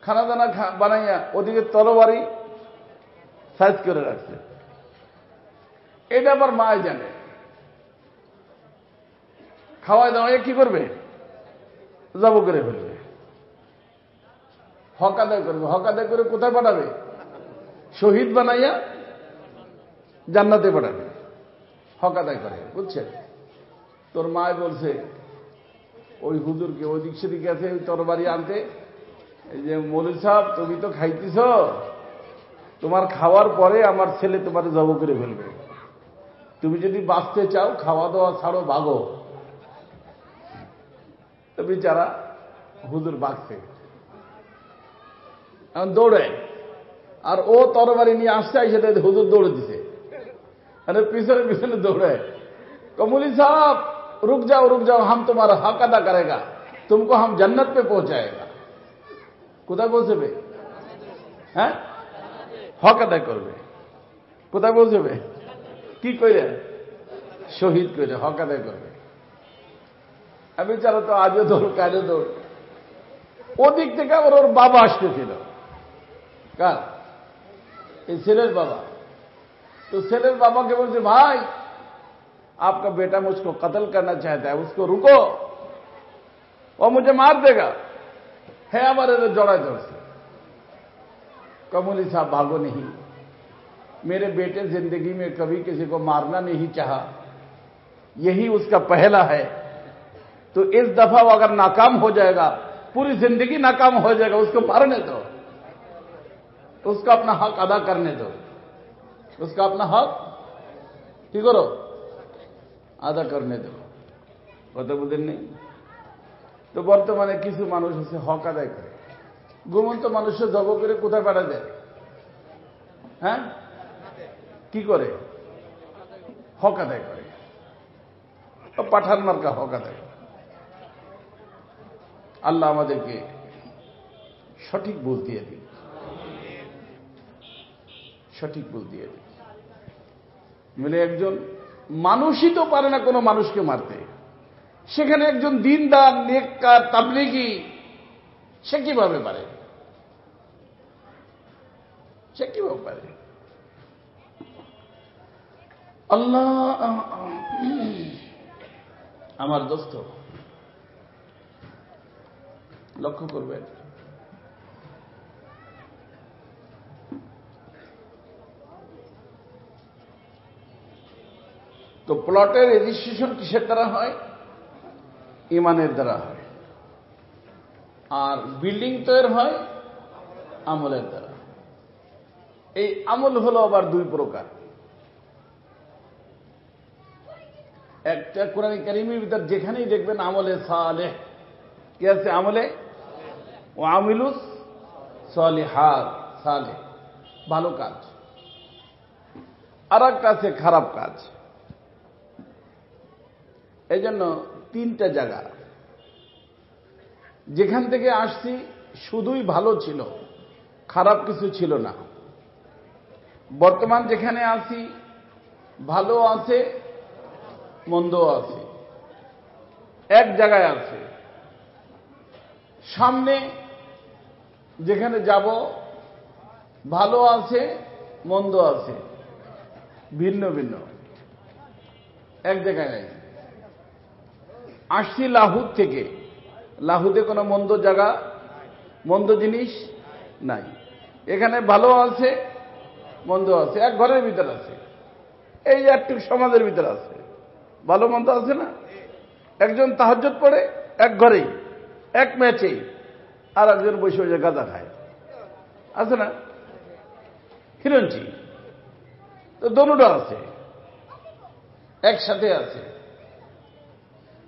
Speaker 1: খানা দানা বানাইয়া ওদিকে তরবারি সাইজ করে রাখছে। এটা আবার মায় জানে। খাওয়াই দাওয়াই কি করবে, জব করে ফেলবে, হক আদায় করবে। হক আদায় করে কোথায় পাঠাবে, শহীদ বানাইয়া জান্নাতে পাঠাবে, হক আদায় করে। বুঝছেন? তোর মায় বলছে ওই হুজুরকে, ওদিক সেদিক আছে ওই তরবারি আনতে, এই যে মৌলভী সাহেব তুমি তো খাইতেছ, তোমার খাওয়ার পরে আমার ছেলে তোমার জব করে ফেলবে, তুমি যদি বাঁচতে চাও খাওয়া দাওয়া ছাড়ো, ভাগো। তো বেচারা হুজুর বাঁচছে, দৌড়ে, আর ও তরবারি নিয়ে আসছে, সেটা হুজুর দৌড়ে দিছে, আরে পিছনে পিছনে দৌড়ে, कमौली साहब रुक जाओ, हम तुम्हारा हक अदा करेगा, तुमको हम जन्नत पे पहुंचाएगा। কোথায় পৌঁছবে? হ্যাঁ, হক আদায় করবে। কোথায় পৌঁছবে? কি করে? শহীদ করে হক আদায় করবে। আমি বেচারা তো আজও দৌড়, কাজও দৌড়। ওদিক থেকে আবার ওর বাবা আসতেছিল। কার? এই ছেলের বাবা। तो ছেলের বাবাকে বলছে, ভাই आपका बेटा मुझको कत्ल करना चाहता है, उसको रुको, वो मुझे मार देगा। है हमारे तो जड़ा जोर से। कमौली साहब भागो नहीं, मेरे बेटे जिंदगी में कभी किसी को मारना नहीं चाहा, यही उसका पहला है, तो इस दफा वो अगर नाकाम हो जाएगा, पूरी जिंदगी नाकाम हो जाएगा, उसको मारने दो, उसका अपना हक अदा करने दो, उसका अपना हक কি করো, আদা করনে দেব। কথা বলেন নেই? তো বর্তমানে কিছু মানুষ আছে হক আদায় করে, ঘুমন্ত মানুষের জব করে কোথায় পাঠা যায়? হ্যাঁ, কি করে? হক আদায় করে, পাঠান মার্কা হক আদায় করে। আল্লাহ আমাদেরকে সঠিক বুঝ দিয়ে দিন, সঠিক বুঝ দিয়ে দিন। মানে একজন মানুষই তো পারে না কোনো মানুষকে মারতে, সেখানে একজন দিনদার, নেককার, তাবলীগী সে কিভাবে পারে? সে কিভাবে পারে? আল্লাহ আমার দোস্ত লক্ষ্য করবেন, তো প্লটের রেজিস্ট্রেশন কিসের দ্বারা হয়? ইমানের দ্বারা হয়। আর বিল্ডিং তৈরি হয় আমলের দ্বারা। এই আমল হলো আবার দুই প্রকার। একটা কোরআন কারীমের ভিতর যেখানেই দেখবেন আমলে সালেহ, কি আছে? আমলে ও আমিলুস সালিহাত, সালেহ ভালো কাজ। আর একটা আছে খারাপ কাজ। এই জন্য তিনটা জায়গা যেখান থেকে আসছি শুধুই ভালো ছিল, খারাপ কিছু ছিল না। বর্তমান যেখানে আছি ভালো আছে, মন্দ আছে, এক জায়গায় আছে। সামনে যেখানে যাব ভালো আছে, মন্দ আছে, ভিন্ন ভিন্ন, এক জায়গায় নাই। আসছি লাহুদ থেকে, লাহুদে কোনো মন্দ জায়গা, মন্দ জিনিস নাই। এখানে ভালো আছে, মন্দ আছে, এক ঘরের ভিতর আছে। এই যে একটু সমাজের ভিতরে আছে, ভালো মন্দ আছে না? একজন তাহাজ্জুদ পড়ে এক ঘরেই, এক ম্যাচেই, আর একজন বসে বসে গাঁজা খায়, আছে না? হিরঞ্চি তো দোনোটা আছে, একসাথে আছে।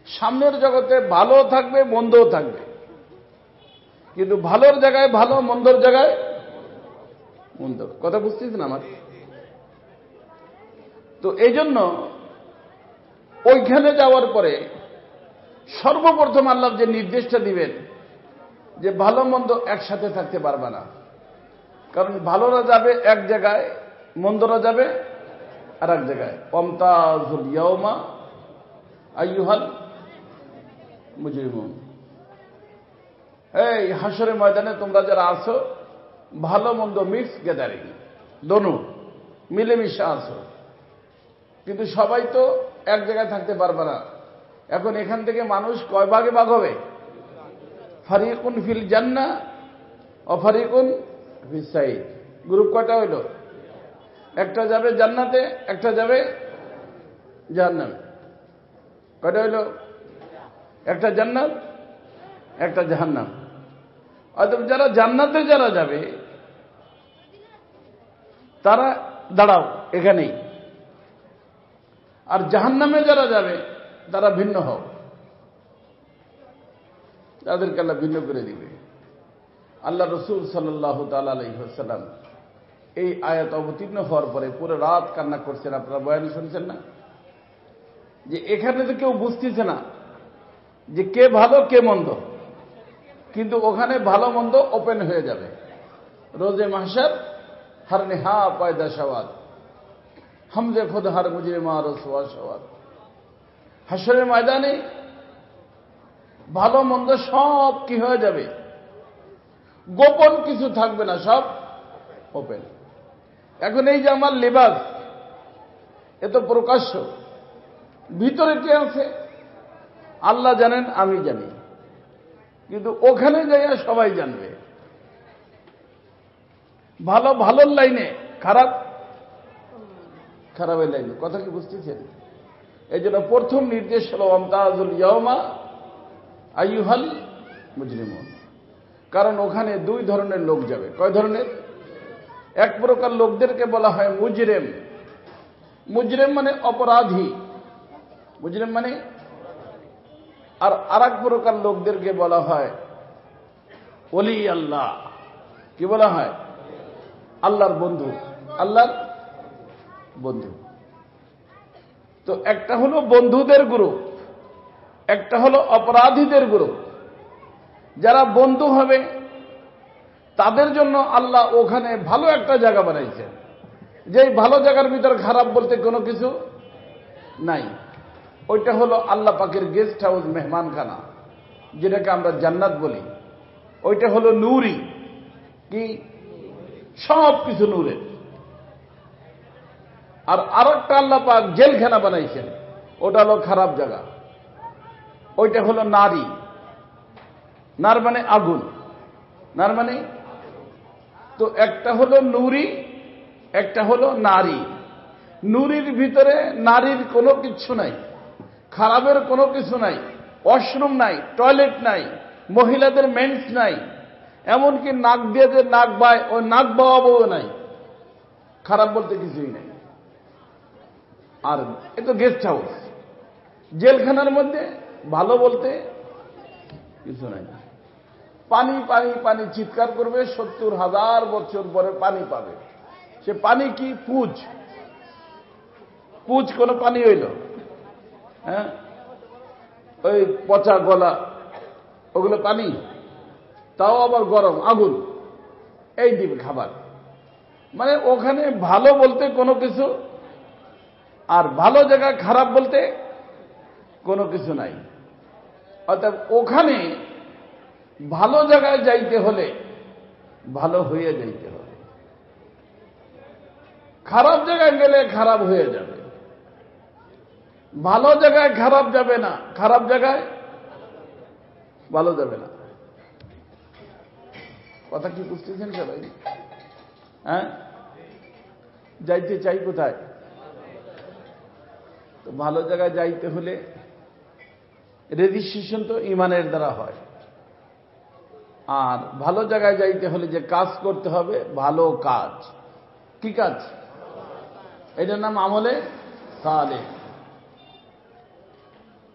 Speaker 1: সামনের জগতে ভালো থাকবে, মন্দও থাকবে, কিন্তু ভালোর জায়গায় ভালো, মন্দর জায়গায় মন্দ। কথা বুঝতেছেন আমার? তো এই জন্য ওইখানে যাওয়ার পরে সর্বপ্রথম আল্লাহ যে নির্দেশটা দিবেন যে ভালো মন্দ একসাথে থাকতে পারবে না, কারণ ভালোরা যাবে এক জায়গায়, মন্দরা যাবে আর এক জায়গায়। ওয়ামতাজুল ইয়াওমা আইয়ুহাল মুজরিমুন, এই হাসরের ময়দানে তোমরা যারা আছো, ভালো মন্দ মিক্স গ্যাদারিং, দোনো মিলেমিশে আছো, কিন্তু সবাই তো এক জায়গায় থাকতে পারবে না। এখন এখান থেকে মানুষ কয় ভাগে ভাগ হবে? ফারিকুন ফিল জান্নাহ ও ফারিকুন ফিস সাইদ। গ্রুপ কয়টা হইল? একটা যাবে জান্নাতে, একটা যাবে জাহান্নামে। কয়টা হইল? একটা জান্নাত, একটা জাহান্নাম। অতএব যারা জান্নাতে যারা যাবে তারা দাঁড়াও এখানেই, আর জাহান্নামে যারা যাবে তারা ভিন্ন হও, তাদেরকে আল্লাহ ভিন্ন করে দিবে। আল্লাহ রসুল সাল্লাল্লাহু তাআলা আলাইহি ওয়াসাল্লাম এই আয়াত অবতীর্ণ হওয়ার পরে পুরো রাত কান্না করছেন। আপনারা বয়ানে শুনছেন না যে এখানে তো কেউ বুঝতেছে না যে কে ভালো কে মন্দ, কিন্তু ওখানে ভালো মন্দ ওপেন হয়ে যাবে। রোজে মাহশর হর নেহা পয়দা সওয়াদ, হামজে খুদ হর মুজরিমা রসওয়া সওয়াদ। হাসরের ময়দানে ভালো মন্দ সব কি হয়ে যাবে? গোপন কিছু থাকবে না, সব ওপেন। এখন এই যে আমার লেবাস, এ তো প্রকাশ্য, ভিতরে কে আছে আল্লাহ জানেন, আমি জানি, কিন্তু ওখানে যাইয়া সবাই জানবে। ভালো ভালোর লাইনে, খারাপ খারাপের লাইনে। কথা কি বুঝতেছেন? এই জন্য প্রথম নির্দেশ হল ওয়ামতাজুল ইয়াওমা আইয়ুহাল মুজরিমুন, কারণ ওখানে দুই ধরনের লোক যাবে। কয় ধরনের? এক প্রকার লোকদেরকে বলা হয় মুজরিম। মুজরিম মানে অপরাধী, মুজরিম মানে। আর আরেক প্রকার লোকদেরকে বলা হয় ওলি আল্লাহ। কি বলা হয়? আল্লাহর বন্ধু, আল্লাহর বন্ধু। তো একটা হলো বন্ধুদের গ্রুপ, একটা হলো অপরাধীদের গ্রুপ। যারা বন্ধু হবে তাদের জন্য আল্লাহ ওখানে ভালো একটা জায়গা বানাইছেন, যেই ভালো জায়গার ভিতর খারাপ বলতে কোনো কিছু নাই। ওইটা হলো আল্লাহ পাকের গেস্ট হাউস, মেহমানখানা, যেটাকে আমরা জান্নাত বলি। ওইটা হলো নূরি, কি সব কিছু নূরের। আর আরেকটা আল্লাহ পাক জেলখানা বানাইছেন, ওটা হলো খারাপ জায়গা, ওইটা হলো নারী। নার মানে আগুন, নার মানে। তো একটা হলো নূরি, একটা হলো নারী। নূরির ভিতরে নারীর কোনো কিছু নাই, খারাপের কোনো কিছু নাই, ওয়াশরুম নাই, টয়লেট নাই, মহিলাদের মেন্স নাই, এমনকি নাক দিয়ে যে নাক বায় ওই নাক বাওয়াবও নাই, খারাপ বলতে কিছুই নাই। আর এ তো গেস্ট হাউস, জেলখানার মধ্যে ভালো বলতে কিছু নাই। পানি পানি পানি চিৎকার করবে, 70,000 বছর পরে পানি পাবে। সে পানি কি? পুজ। পুজ কোন পানি হইল? হ্যাঁ, ওই পচা গলা, ওগুলো পানি, তাও আবার গরম আগুন, এই দিবে খাবার। মানে ওখানে ভালো বলতে কোনো কিছু, আর ভালো জায়গায় খারাপ বলতে কোনো কিছু নাই। অর্থাৎ ওখানে ভালো জায়গায় যাইতে হলে ভালো হয়ে যাইতে হবে, খারাপ জায়গায় গেলে খারাপ হয়ে যাবে। ভালো জায়গায় খারাপ যাবে না, খারাপ জায়গায় ভালো যাবে না। কথা কি বুঝতেছেন সবাই? হ্যাঁ, যাইতে চাই কোথায়? তো ভালো জায়গায় যাইতে হলে রেজিস্ট্রেশন তো ইমানের দ্বারা হয়, আর ভালো জায়গায় যাইতে হলে যে কাজ করতে হবে ভালো কাজ। কি কাজ? এটার নাম আমলে সালেহ।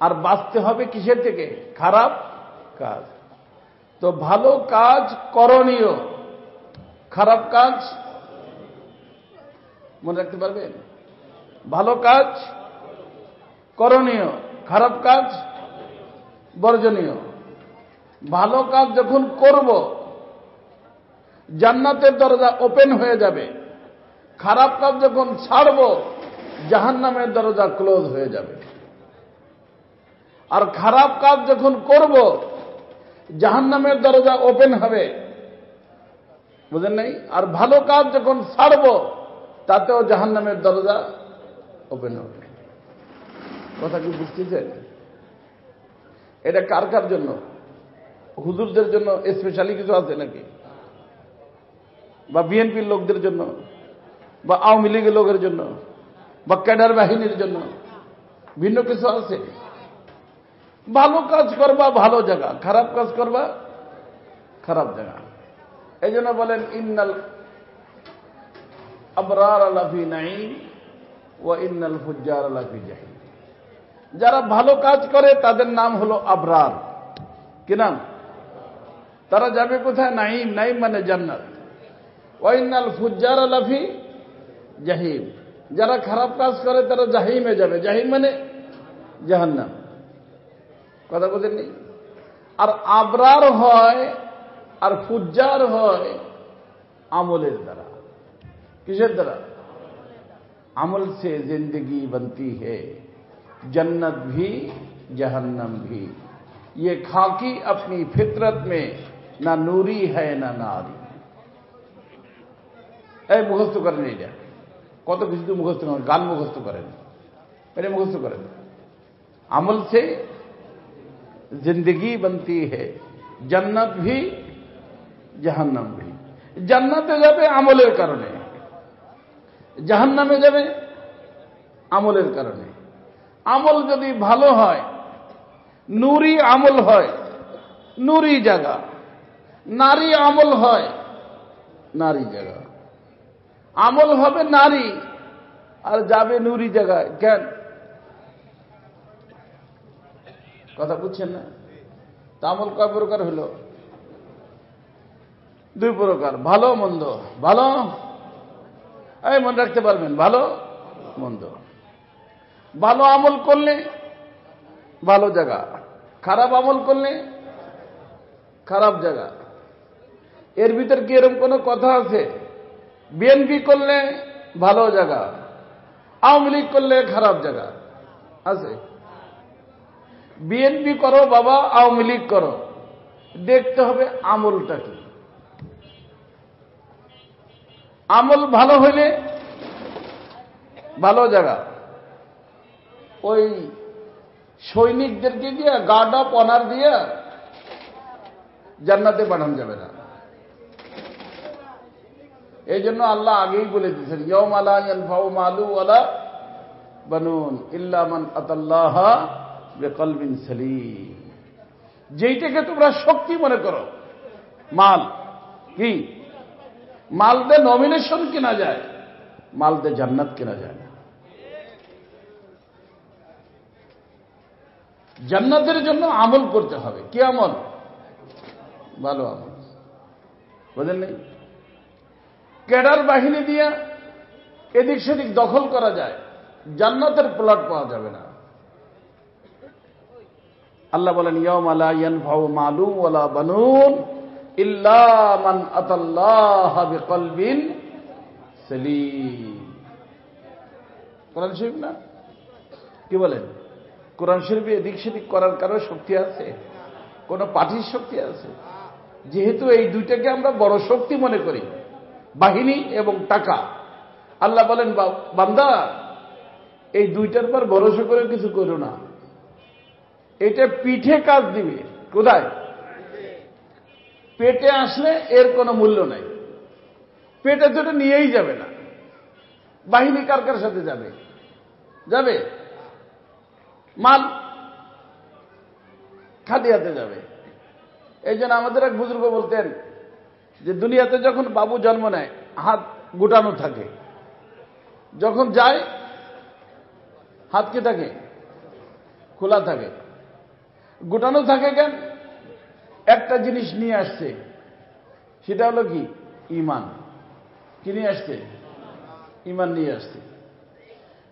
Speaker 1: আর বাঁচতে হবে কিসের থেকে? খারাপ কাজ। তো ভালো কাজ করণীয়, খারাপ কাজ মনে রাখতে পারবেন? ভালো কাজ করণীয়, খারাপ কাজ বর্জনীয়। ভালো কাজ যখন করব জান্নাতের দরজা ওপেন হয়ে যাবে, খারাপ কাজ যখন ছাড়ব জাহান্নামের দরজা ক্লোজ হয়ে যাবে। আর খারাপ কাজ যখন করব জাহান্নামের দরজা ওপেন হবে, বুঝেন নাই? আর ভালো কাজ যখন ছাড়ব তাতেও জাহান্নামের দরজা ওপেন হবে। কথা কি বুঝতেছেন? এটা কার কার জন্য? হুজুরদের জন্য স্পেশালি কিছু আছে নাকি? বা বিএনপির লোকদের জন্য, বা আওয়ামী লীগের লোকের জন্য, বা ক্যাডার বাহিনীর জন্য ভিন্ন কিছু আছে? ভালো কাজ করবা ভালো জায়গা, খারাপ কাজ করবা খারাপ জায়গা। এই জন্য বলেন ইন্নাল আবরার লাফি নাঈম ওয়া ইন্নাল ফুজ্জার লাফি জাহিম। যারা ভালো কাজ করে তাদের নাম হলো আবরার। কি নাম? তারা যাবে কোথায়? নাঈম। নাঈম মানে জান্নাত। ওয়া ইন্নাল ফুজ্জার লাফি জাহিম। যারা খারাপ কাজ করে তারা জাহিমে যাবে। জাহিম মানে জাহান্নাম। কথা বলেননি? আর আবরার হয় আর ফুজ্জার হয় আমলের দ্বারা। কিসের দ্বারা? আমল से जिंदगी बनती है, जन्नत भी जहन्नम भी। ये खाकी अपनी फितरत में ना नूरी है ना नारी। এই মুখস্থ করেন। এটা কত কিছু তো মুখস্থ করেন, গান মুখস্থ করেন, এটা মুখস্থ করেন। আমল से जिंदगी बनती है, जन्नत भी जहन्नम भी। জান্নাতে যাবে আমলের কারণে, জাহান্নামে যাবে আমলের কারণে। আমল যদি ভালো হয়, নূরি আমল হয়, নূরি জায়গা। নারী আমল হয়, নারী জায়গা। আমল হবে নারী আর যাবে নূরি জায়গায়। কেন? কথা বুঝছেন না? তা আমল কয় প্রকার হলো? দুই প্রকার, ভালো মন্দ। ভালো এই মনে রাখতে পারবেন, ভালো মন্দ। ভালো আমল করলে ভালো জায়গা, খারাপ আমল করলে খারাপ জায়গা। এর ভিতর কি এরকম কোনো কথা আছে? বিএনপি করলে ভালো জায়গা, আওয়ামী লীগ করলে খারাপ জায়গা আছে? বিএনপি করো বাবা, আওয়ামী লীগ করো, দেখতে হবে আমলটা কি। আমল ভালো হইলে ভালো জায়গা। ওই সৈনিকদেরকে দিয়ে গার্ড অফ অনার দিয়ে জান্নাতে পাঠানো যাবে না। এই জন্য আল্লাহ আগেই বলে দিয়েছেন, ইয়াউমা লা ইয়ানফাউ মালু ওয়ালা বানুন ইল্লা মান আতাল্লাহা বিকলবিন সালিম। যেইটাকে তোমরা শক্তি মনে করো, মাল কি? মাল দে নমিনেশন কেনা যায়, মাল দে জান্নাত কেনা যায় না। জান্নাতের জন্য আমল করতে হবে। কি আমল? ভালো আমল। বুঝলেন নাই? ক্যাডার বাহিনী দিয়ে এদিক সেদিক দখল করা যায়, জান্নাতের প্লট পাওয়া যাবে না। আল্লাহ বলেন ইয়াউমা লা ইয়ানফাউ মালু ওয়ালা বানুন ইল্লা মান আতাল্লাহা বিকলবিন সালিম। কোরআন শরীফ না? কি বলেন? কোরআন শরীফে এদিক সেদিক করার কারো শক্তি আছে? কোন পার্টির শক্তি আছে? যেহেতু এই দুইটাকে আমরা বড় শক্তি মনে করি, বাহিনী এবং টাকা, আল্লাহ বলেন বান্দা এই দুইটার পর ভরসা করে কিছু করো না। এটা পিঠে কাজ দিবে। কোথায়? পেটে আসলে এর কোনো মূল্য নাই। পেটে তো নিয়েই যাবে না। বাহিনী কার কার সাথে যাবে? যাবে মাল খালি হাতে যাবে। এই জন্য আমাদের এক বুজুর্গ বলতেন যে দুনিয়াতে যখন বাবু জন্ম নেয় হাত গুটানো থাকে, যখন যায় হাত কি থাকে? খোলা থাকে। গুটানো থাকে কেন? একটা জিনিস নিয়ে আসছে, সেটা হলো কি? ঈমান। কি নিয়ে আসছে? ঈমান নিয়ে আসছে।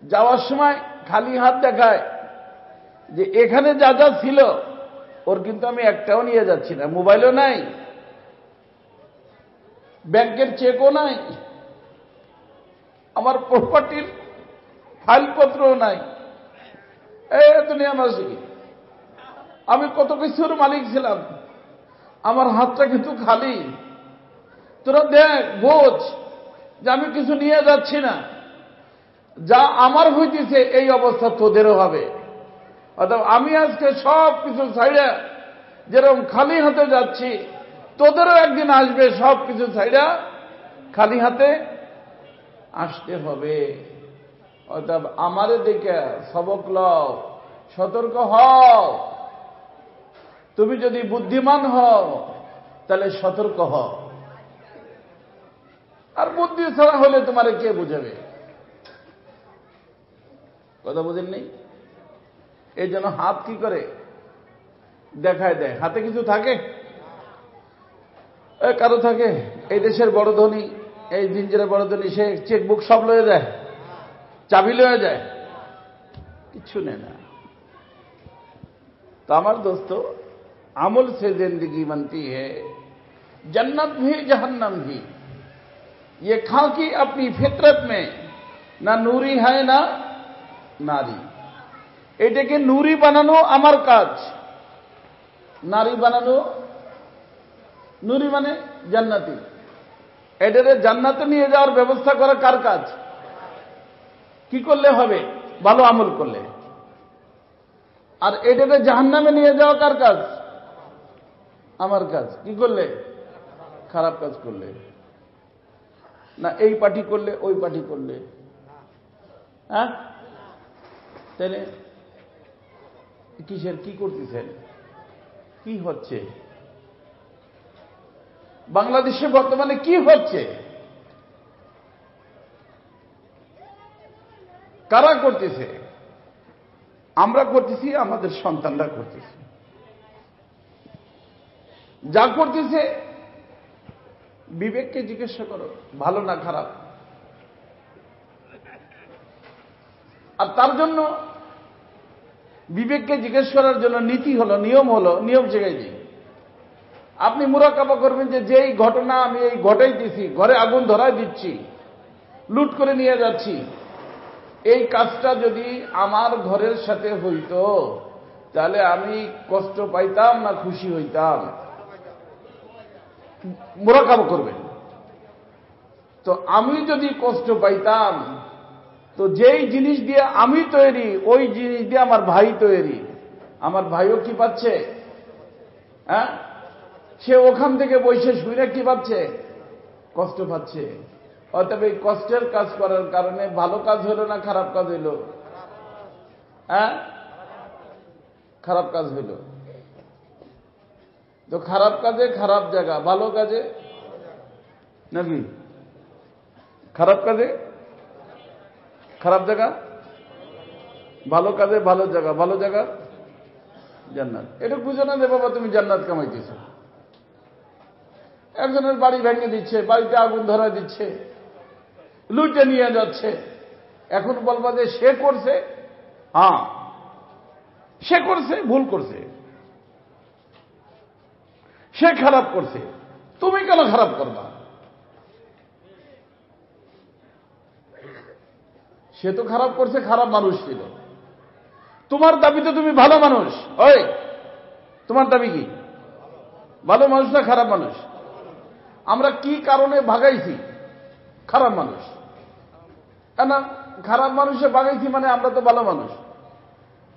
Speaker 1: যাওয়ার সময় খালি হাত দেখায় যে এখানে যা যা ছিল ওর কিন্তু আমি একটাও নিয়ে যাচ্ছি না। মোবাইলও নাই, ব্যাংকের চেকও নাই, আমার প্রপার্টির ফাইলপত্রও নাই। দুনিয়া মাসি, আমি কত কিছুর মালিক ছিলাম, আমার হাতটা কিন্তু খালি। তোরা দেখ, বোঝ যে আমি কিছু নিয়ে যাচ্ছি না। যা আমার হইতেছে এই অবস্থা তোদেরও হবে। অর্থাৎ আমি আজকে সব কিছু ছাইড়া যেরকম খালি হাতে যাচ্ছি, তোদেরও একদিন আসবে সব কিছু ছাইড়া খালি হাতে আসতে হবে। অর্থাৎ আমারে দেখে সবক লও, সতর্ক হও। তুমি যদি বুদ্ধিমান হও তাহলে সতর্ক হও। আর বুদ্ধি ছাড়া হলে তোমারে কে বুঝাবে? কথা বুঝেন নেই? এই জন্য হাত কি করে দেখায় দেয়। হাতে কিছু থাকে? কারো থাকে? এই দেশের বড় ধনী, এই জিঞ্জিরের বড় ধনী, সে চেকবুক সব লয়ে যায়, চাবি লয়ে যায়, কিচ্ছু নেই না। तो আমার दोस्त, अमल से जिंदगी बनती है, जन्नत भी जहन्नम भी। ये खाकी अपनी फितरत में ना नूरी है ना नारी। এটাকে নুরি বানানো আমার কাজ, নারী বানানো। নুরি মানে জান্নাতি। এটারে জান্নাতে নিয়ে যাওয়ার ব্যবস্থা করা কার কাজ? কি করলে হবে? ভালো আমল করলে। আর এটারে জাহান্নামে নিয়ে যাওয়া কার কাজ? আমার কাজ। কি করলে? খারাপ কাজ করলে। না এই পার্টি করলে, ওই পার্টি করলে। হ্যাঁ, তাহলে কিসের কি করতেছেন? কি হচ্ছে বাংলাদেশে বর্তমানে? কি হচ্ছে? কারা করতেছে? আমরা করতেছি, আমাদের সন্তানরা করতেছে। যা করতেছে বিবেককে জিজ্ঞাসা করো, ভালো না খারাপ। আর তার জন্য বিবেককে জিজ্ঞেস করার জন্য নীতি হলো, নিয়ম হলো, নিয়ম শিখাই দিই। আপনি মুরাকাবা করবেন যে যেই ঘটনা আমি এই ঘটাইতেছি, ঘরে আগুন ধরাই দিচ্ছি, লুট করে নিয়ে যাচ্ছি, এই কাজটা যদি আমার ঘরের সাথে হইতো তাহলে আমি কষ্ট পাইতাম না খুশি হইতাম? মুরাকাবা করবেন। তো আমি যদি কষ্ট পাইতাম, তো যেই জিনিস দিয়ে আমি তৈরি, ওই জিনিস দিয়ে আমার ভাই তৈরি, আমার ভাইও কি পাচ্ছে? হ্যাঁ, সে ওখান থেকে বসে শুনে কি পাচ্ছে? কষ্ট পাচ্ছে। অতএব এই কষ্টের কাজ করার কারণে ভালো কাজ হলো না খারাপ কাজ হইল? হ্যাঁ, খারাপ কাজ হইল। তো খারাপ কাজে খারাপ জায়গা, ভালো কাজে নাকি? খারাপ কাজে খারাপ জায়গা, ভালো কাজে ভালো জায়গা, ভালো জায়গা জান্নাত। এটা বুঝো না যে বাবা তুমি জান্নাত কামাইতেছ। একজনের বাড়ি ভেঙে দিচ্ছে, বাড়িতে আগুন ধরা দিচ্ছে, লুটে নিয়ে যাচ্ছে। এখন বলবা যে সে করছে? হ্যাঁ, সে করছে, ভুল করছে, সে খারাপ করছে, তুমি কেন খারাপ করবা? সে তো খারাপ করছে, খারাপ মানুষ ছিল। তোমার দাবি তো তুমি ভালো মানুষ। ওই তোমার দাবি কি? ভালো মানুষ না খারাপ মানুষ? আমরা কি কারণে ভাগাইছি? খারাপ মানুষ। না, খারাপ মানুষে ভাগাইছি মানে আমরা তো ভালো মানুষ।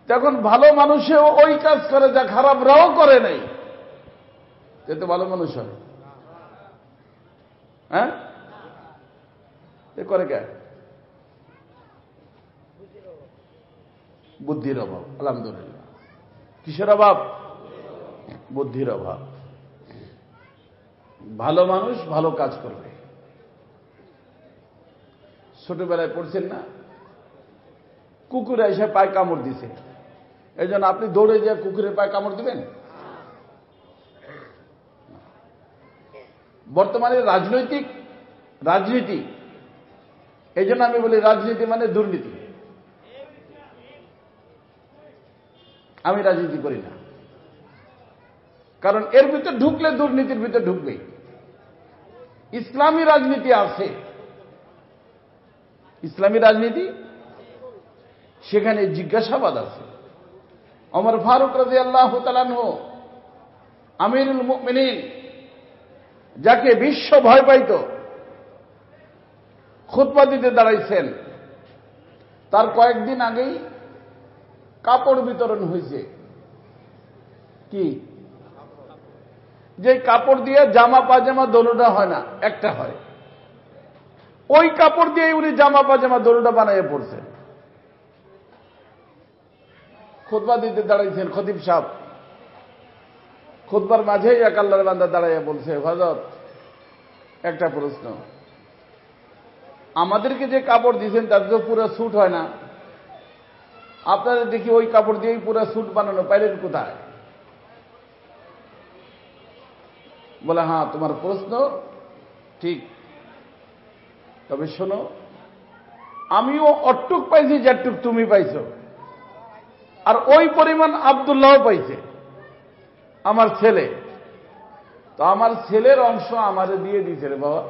Speaker 1: যখন ভালো মানুষেও ওই কাজ করে যা খারাপরাও করে নাই, সে তো ভালো মানুষ হয়? হ্যাঁ, এ করে কে? বুদ্ধির অভাব। আলহামদুলিল্লাহ, কিসের অভাব? বুদ্ধির অভাব। ভালো মানুষ ভালো কাজ করবে। ছোটবেলায় পড়ছেন না, কুকুরে এসে পায়ে কামড় দিছে, এই জন্য আপনি দৌড়ে গিয়ে কুকুরের পায়ে কামড় দিবেন? বর্তমানে রাজনীতি, এই জন্য আমি বলি রাজনীতি মানে দুর্নীতি। আমি রাজনীতি করি না, কারণ এর ভিতর ঢুকলে দুর্নীতির ভিতর ঢুকবেই। ইসলামী রাজনীতি আছে, ইসলামী রাজনীতি, সেখানে জিজ্ঞাসাবাদ আছে। ওমর ফারুক রাদিয়াল্লাহু তাআলা আনহু, আমিরুল মুমিনিন, যাকে বিশ্ব ভয় পাইত, খুতবা দিতে দাঁড়াইছেন, তার কয়েকদিন আগেই কাপড় বিতরণ হয়েছে। কি? যে কাপড় দিয়ে জামা পাজামা দোনোটা হয় না, একটা হয়। ওই কাপড় দিয়ে উনি জামা পাজামা দোনোটা বানাইয়ে পড়ছেন। খুতবা দিতে দাঁড়াইছেন খতিব সাহেব, খুতবার মাঝেই এক আল্লাহর বান্দা দাঁড়াইয়া বলছে, হযরত একটা প্রশ্ন, আমাদেরকে যে কাপড় দিয়েছেন তাতে তো পুরো স্যুট হয় না, আপনারা দেখি ওই কাপড় দিয়েই পুরো স্যুট বানানো, পাইলেন কোথায়? বলে, হ্যাঁ তোমার প্রশ্ন ঠিক, তবে শোনো, আমিও অট্টুক পাইছি যেটুক তুমি পাইছো, আর ওই পরিমাণ আব্দুল্লাহ পাইছে, আমার ছেলে। তো আমার ছেলের অংশ আমারে দিয়ে দিয়েছে রে বাবা।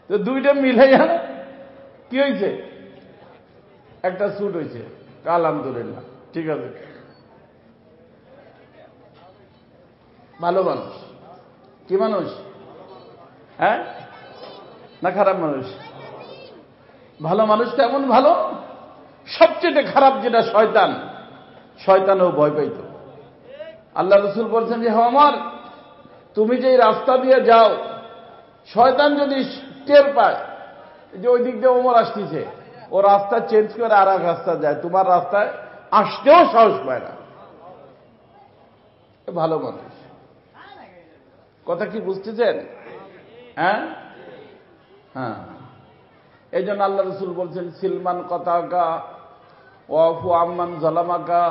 Speaker 1: তো দুইটা মিলাইয়া কি হয়েছে? একটা স্যুট হয়েছে। আলহামদুলিল্লাহ, ঠিক আছে। ভালো মানুষ। কি মানুষ? হ্যাঁ না খারাপ মানুষ? ভালো মানুষটা এমন ভালো, সবচেয়ে খারাপ যেটা শয়তান, শয়তানও ভয় পাইত। আল্লাহ রাসূল বলছেন যে, হে ওমর, তুমি যে রাস্তা দিয়ে যাও, শয়তান যদি টের পায় যে ওই দিক দিয়ে ওমর আসতেছে, ও রাস্তা চেঞ্জ করে আর এক রাস্তা যায়, তোমার রাস্তায় আসতেও সাহস পায় না। ভালো মানুষ। কথা কি বুঝতেছেন? হ্যাঁ হ্যাঁ, এই জন্য আল্লাহ রাসূল বলছেন, সিলমান কথাকা ওয়াফু আম্মান জালামাকা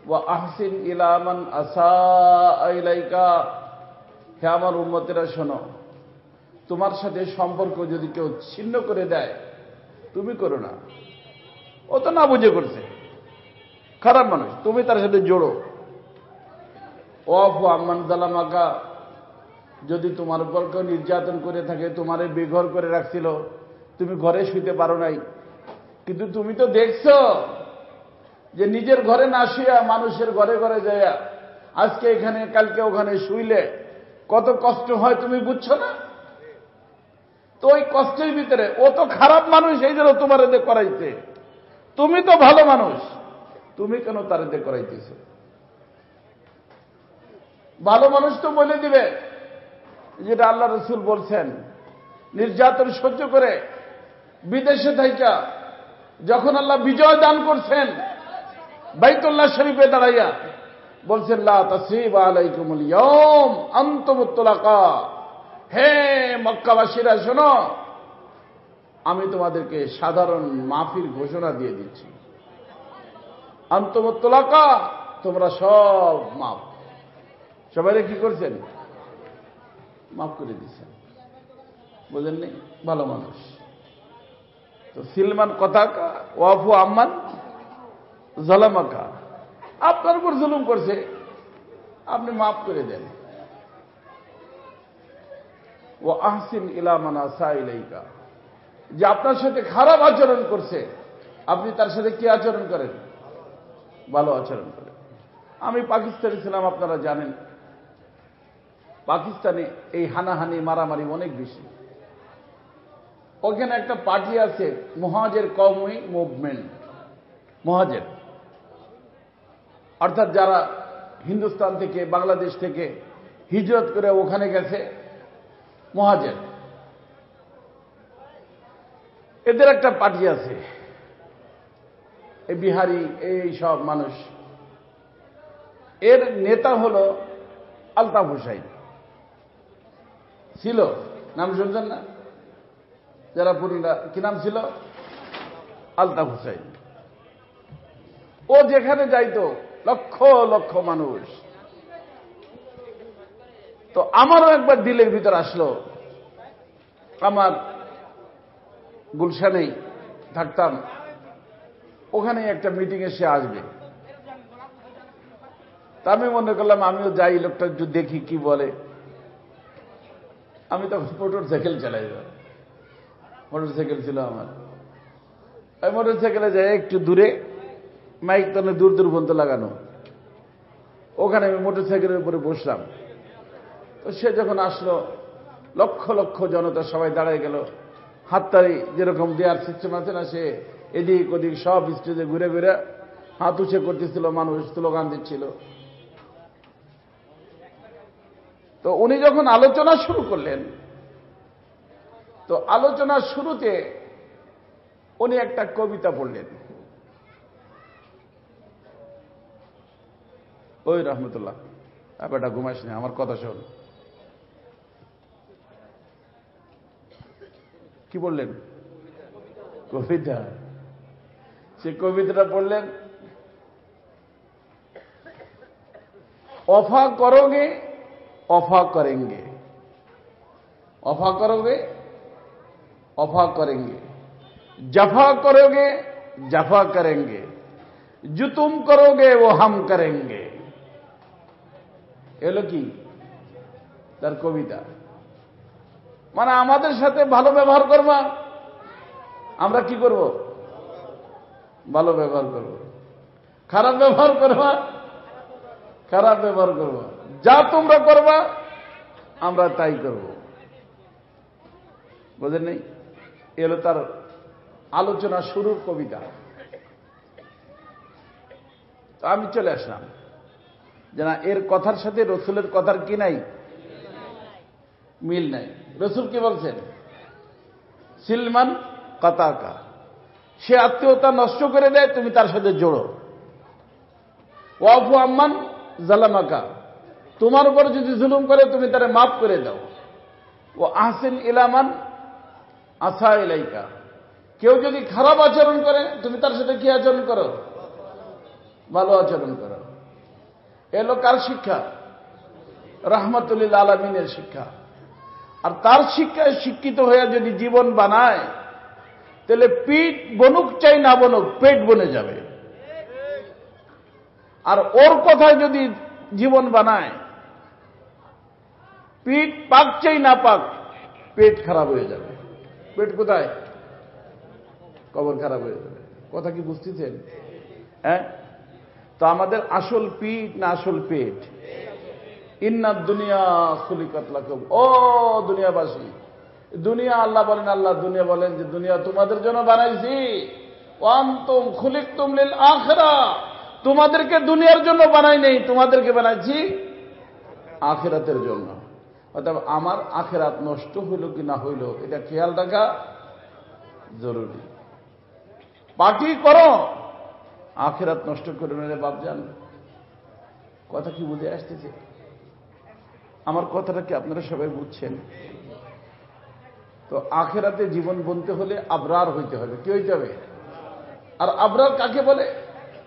Speaker 1: ওয়া আহসিন ইলা মান আসা ইলাইকা। হে আমার উম্মতেরা শোনো, তোমার সাথে সম্পর্ক যদি কেউ ছিন্ন করে দেয়, তুমি করো না। ও তো না বুঝে করছে, খারাপ মানুষ, তুমি তার সাথে জোড়ো। ওয়াফু আম্মান জালামাকা, যদি তোমার উপর কেউ নির্যাতন করে থাকে, তোমারে বেঘর করে রাখছিল, তুমি ঘরে শুইতে পারো নাই, কিন্তু তুমি তো দেখছো যে নিজের ঘরে না শুয়া মানুষের ঘরে ঘরে যায়, আজকে এখানে কালকে ওখানে শুইলে কত কষ্ট হয়, তুমি বুঝছো না? তো ওই কষ্টের ভিতরে ও তো খারাপ মানুষ, এই জন্য তোমার এতে করাইছে। তুমি তো ভালো মানুষ, তুমি কেন তার এতে করাইতেছ? ভালো মানুষ তো বলে দিবে, যেটা আল্লাহ রাসূল বলছেন, নির্যাতন সহ্য করে বিদেশে থাইকা যখন আল্লাহ বিজয় দান করছেন, বাইতুল্লাহ শরীফে দাঁড়াইয়া বলছেন, লা তাসরিবা আলাইকুমুল ইয়াউম আনতুমুত তুলাকা। হে মক্কাবাসীরা শোনো, আমি তোমাদেরকে সাধারণ মাফির ঘোষণা দিয়ে দিচ্ছি। আনতুমুত তুলাকা, তোমরা সব মাফ। সবাই কি করছেন? মাফ করে দিচ্ছেন। বুঝেন নেই? ভালো মানুষ। তো সিলমান কথাকা ওয়াফু আম্মান জালামাকা, আপনার উপর জুলুম করছে, আপনি মাফ করে দেন। ও আহসিন ইলা মান আসা ইলাইকা, যে আপনার সাথে খারাপ আচরণ করছে, আপনি তার সাথে কি আচরণ করেন? ভালো আচরণ করেন। আমি পাকিস্তানে ছিলাম, আপনারা জানেন, পাকিস্তানে এই হানাহানি মারামারি অনেক বেশি। ওখানে একটা পার্টি আছে, মুহাজির কওমি মুভমেন্ট। মুহাজির অর্থাৎ যারা হিন্দুস্তান থেকে, বাংলাদেশ থেকে হিজরত করে ওখানে গেছে, মুহাজির, এদের একটা পার্টি আছে। এই বিহারি, এই সব মানুষ। এর নেতা হলো আলতাফ হুসাইন ছিল, নাম শুনছেন না? যারা পুরীরা কি নাম ছিল? আলতাফ হুসাইন। ও যেখানে যাইতো লক্ষ লক্ষ মানুষ। তো আমারও একবার দিলের ভিতর আসলো, আমার গুলশানেই থাকতাম, ওখানে একটা মিটিং এসে আসবে। তা আমি মনে করলাম আমিও যাই, লোকটা একটু দেখি কি বলে। আমি তখন মোটর সাইকেল চালাই, মোটর সাইকেল ছিল আমার। ওই মোটর সাইকেলে যাই একটু দূরে, মাইক তো দূর দূর পর্যন্ত লাগানো, ওখানে আমি মোটর সাইকেলের উপরে বসলাম। তো সে যখন আসলো, লক্ষ লক্ষ জনতা সবাই দাঁড়ায় গেল, হাততালি যেরকম দেওয়ার সিস্টেম আছে না, সে এদিক ওদিক সব স্টেজে ঘুরে ঘুরে হাত উঁচে করতেছিল, মানুষ স্লোগান দিচ্ছিল। তো উনি যখন আলোচনা শুরু করলেন, তো আলোচনার শুরুতে উনি একটা কবিতা পড়লেন। ওই রহমতুল্লাহ, ব্যাপারটা ঘুমাইস না, আমার কথা শোন। কি বললেন? কবিতা। সে কবিতাটা পড়লেন, অফা করোগে অফা করেंगे, অফা করোগে অফা करेंगे, जफा करोगे जफा करेंगे, जो तुम करोगे वो हम करेंगे। এলো কি তার কবিতা। মানে আমাদের সাথে ভালো ব্যবহার করবা, আমরা কি করব? ভালো ব্যবহার করব। খারাপ ব্যবহার করবা, খারাপ ব্যবহার করব। যা তোমরা করবা আমরা তাই করব। বুঝেন নাই? এলো তার আলোচনা শুরুর কবিতা। তো আমি চলে আসলাম যে না, এর কথার সাথে রসুলের কথার কি নাই? মিল নাই। রসুল কি বলছেন? সিলমান কাতাকা, সে আত্মীয়তা নষ্ট করে দেয়, তুমি তার সাথে জোড়ো। ওয়াফু আম্মান জালামাকা, তোমার উপর যদি জুলুম করে তুমি তারে মাফ করে দাও। ও আহসিন ইলামান আসা ইলাইকা, কেউ যদি খারাপ আচরণ করে তুমি তার সাথে কি আচরণ করো? ভালো আচরণ করো। এলো কার শিক্ষা? রাহমাতুল আলামিনের শিক্ষা। আর তার শিক্ষায় শিক্ষিত হয়ে যদি জীবন বানায়, তাহলে পিঠ বনুক চাই না বনুক, পেট বনে যাবে। আর ওর কথায় যদি জীবন বানায়, পিঠ পাক চাই না পাক, পেট খারাপ হয়ে যাবে। পেট কোথায়? কবর খারাপ হয়ে যাবে। কথা কি বুঝতেছেন? হ্যাঁ, তো আমাদের আসল পিঠ না আসল পেট? ইন্না দুনিয়া খুলিকাত লাকুম, ও দুনিয়াবাসী, দুনিয়া আল্লাহ বলেন, আল্লাহ দুনিয়া বলেন যে দুনিয়া তোমাদের জন্য বানাইছি। ওয়ান্তুম খুলিকতুম লিল আখিরা, তোমাদেরকে দুনিয়ার জন্য বানাই নেই, তোমাদেরকে বানাইছি আখিরাতের জন্য। অর্থাৎ আমার আখিরাত নষ্ট হইল কি না হইল এটা খেয়াল রাখা জরুরি। পার্টি করো, আখিরাত নষ্ট করে নিলে বাপজান। কথা কি বুঝে আসতেছে? আমার কথাটা কি আপনারা সবাই বুঝছেন? তো আখিরাতে জীবন বনতে হলে আবরার হইতে হবে। কি হইতে হবে? আর আবরার কাকে বলে?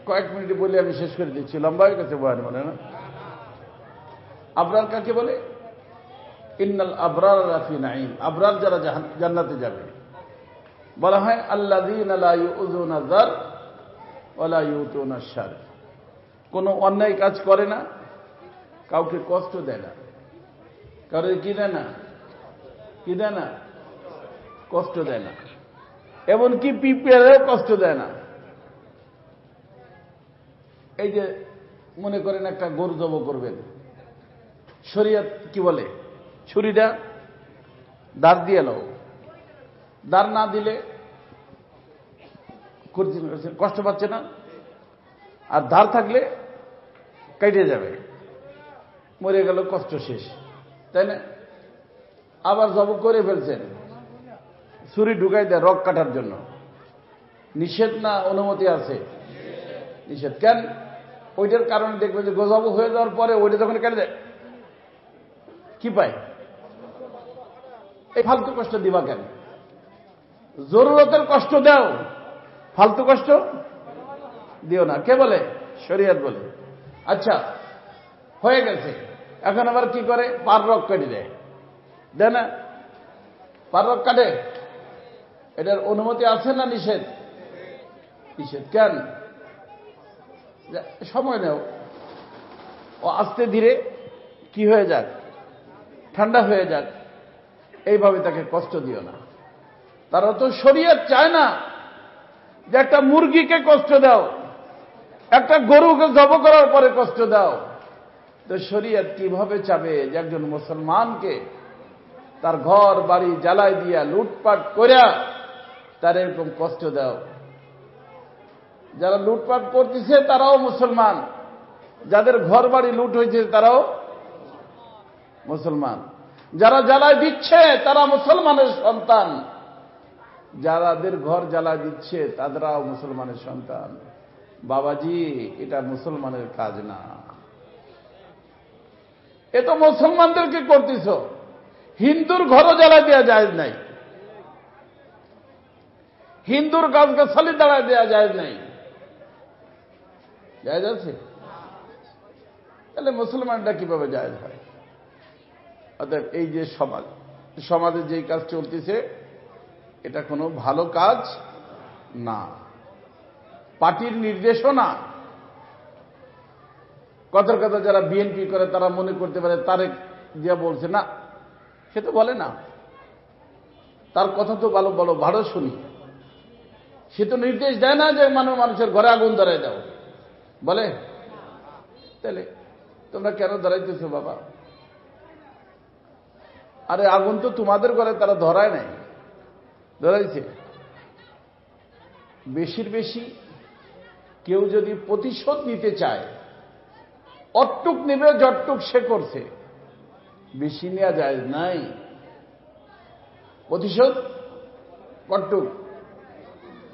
Speaker 1: কয়েক মিনিটে বলে আমি শেষ করে দিচ্ছি, লম্বা হয়ে গেছে বয়ান, মনে না? আবরার কাকে বলে? ইন্নাল আবরার লাফি নাঈম, আবরার যারা জান্নাতে যাবে। বলা হয় আল্লাযীনা লা ইউযুনা যার ওয়া লা ইউতুনা শার, কোনো অন্যায় কাজ করে না, কাউকে কষ্ট দেয় না, কারো কি দেয় না? কি দেয় না? কষ্ট দেয় না। এমনকি পিঁপড়েও কষ্ট দেয় না। এই যে মনে করেন একটা গরু জব করবেন, শরীয়ত কি বলে? ছুরিটা দাঁত দিয়ে নাও, দাঁড় না দিলে কষ্ট পাচ্ছে না, আর ধার থাকলে কেটে যাবে, মরে গেল, কষ্ট শেষ, তাই না? আবার জব করে ফেলছেন, ছুরি ঢুকাই দেয় রক কাটার জন্য, নিষেধ না অনুমতি আছে? নিষেধ। কেন? ওইটার কারণে দেখবে যে গজব হয়ে যাওয়ার পরে ওইটা যখন কেটে দেয় কি পায়? এই ফালতু কষ্ট দিবা কেন? জরুরতের কষ্ট দাও, ফালতু কষ্ট দিও না। কে বলে? শরীয়ত বলে। আচ্ছা, হয়ে গেছে, এখন আবার কি করে? পার রক কেটে দেয়, দেয় না? পার রক কাটে, এটার অনুমতি আছে না নিষেধ? নিষেধ। কেন? সময় নেও, ও আস্তে ধীরে কি হয়ে যাক, ঠান্ডা হয়ে যাক, এইভাবে তাকে কষ্ট দিও না। তারা তো শরীয়ত চায় না যে একটা মুরগিকে কষ্ট দাও, একটা গরুকে জবাই করার পরে কষ্ট দাও। তো শরীয়ত কিভাবে চাবে যে একজন মুসলমানকে তার ঘর বাড়ি জ্বালাই দিয়া লুটপাট করিয়া তার এরকম কষ্ট দাও? যারা লুটপাট করতেছে তারাও মুসলমান, যাদের ঘর বাড়ি লুট হয়েছে তারাও মুসলমান, যারা জ্বালায় দিচ্ছে তারা মুসলমানের সন্তান, যাদের ঘর জ্বালায় দিচ্ছে তাদেরও মুসলমানের সন্তান। বাবাজি, এটা মুসলমানের কাজ না, এ তো মুসলমানদেরকে করতেছ। হিন্দুর ঘরও জ্বালা দেওয়া যায় নাই, হিন্দুর গাছ গাছালি দাঁড়ায় দেওয়া যায় নাই, জায়েজ আছে? তাহলে মুসলমানরা কিভাবে জায়েজ হয়? অর্থাৎ এই যে সমাজে যে কাজ চলতেছে এটা কোনো ভালো কাজ না, পার্টির নির্দেশও না। কথার কথা যারা বিএনপি করে তারা মনে করতে পারে তারেক জিয়া বলছে, না, সে তো বলে না, তার কথা তো ভালো বলো, ভালো শুনি। সে তো নির্দেশ দেয় না যে মানুষের ঘরে আগুন ধরাই দাও, বলে? তাহলে তোমরা কেন ধরাইতেছো বাবা? আরে আগুন তো তোমাদের ঘরে তারা ধরায় নাই, ধরাইছে। বেশির বেশি কেউ যদি প্রতিশোধ নিতে চায়, অট্টুক নেবে যট্টুক সে করছে, বেশি নেওয়া যায় নাই। প্রতিশোধ অট্টুক,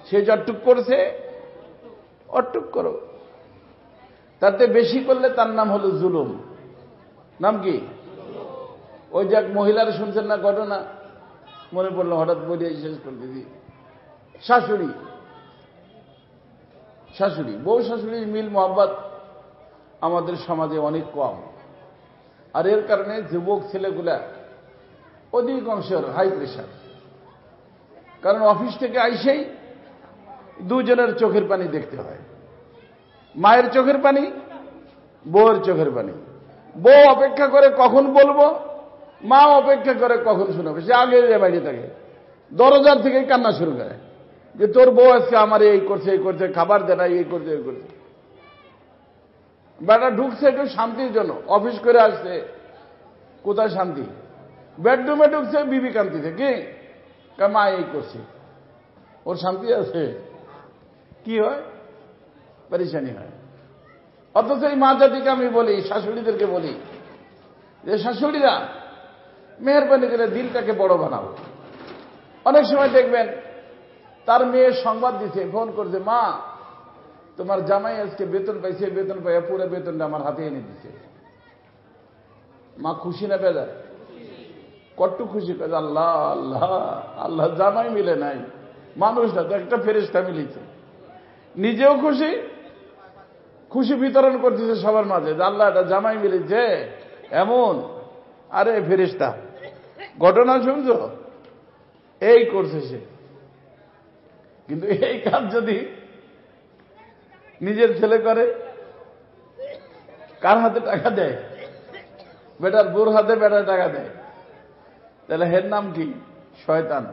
Speaker 1: সে যট্টুক করছে অট্টুক করো। তাতে বেশি করলে তার নাম হলো জুলুম। নাম কি? ওই যে এক মহিলার শুনছেন না ঘটনা, মনে পড়লো হঠাৎ বলে শেষ করে দিদি। শাশুড়ি বউ শাশুড়ির মিল মোহাব্বত আমাদের সমাজে অনেক কম, আর এর কারণে যুবক ছেলেগুলা অধিকাংশের হাই প্রেশার। কারণ অফিস থেকে আইসেই দুজনের চোখের পানি দেখতে হয়, মায়ের চোখের পানি, বউয়ের চোখের পানি। বউ অপেক্ষা করে কখন বলবো, মা অপেক্ষা করে কখন শোনাবে। সে আগে বাইরে থাকে, দরজার থেকে কান্না শুরু করে যে তোর বউ আজকে আমার এই করছে, এই করছে, খাবার দেয় না, এই করছে, এই করছে। বেটা ঢুকছে একটু শান্তির জন্য, অফিস করে আসছে, কোথায় শান্তি? বেডরুমে ঢুকছে, বিবি কান্তিছে, কি মা এই করছে, ওর শান্তি আছে? কি হয়? পরেশানি হয়। অথচ এই মা জাতিকে আমি বলি, শাশুড়িদেরকে বলি যে শাশুড়িরা মেহরবানি করে দিলটাকে বড় বানাও। অনেক সময় দেখবেন তার মেয়ে সংবাদ দিচ্ছে, ফোন করছে, মা তোমার জামাই আজকে বেতন পাইছে, বেতন পাইয়া পুরো বেতনটা আমার হাতে এনে দিচ্ছে। মা খুশি না বেজার? কট্টু খুশি। আল্লাহ আল্লাহ আল্লাহ, জামাই মিলে নাই, মানুষ না তো, একটা ফেরেশতা মিলেছে। নিজেও খুশি, খুশি বিতরণ করতেছে সবার মাঝে, আল্লাহ এটা জামাই মিলেছে এমন। আরে ফেরেশতা, ঘটনা শুনছো? এই করছে সে। কিন্তু এই কাজ যদি নিজের ছেলে করে, কার হাতে টাকা দেয়? বেটার বোর হাতে বেটার টাকা দেয়, তাহলে হের নাম কি? শয়তান।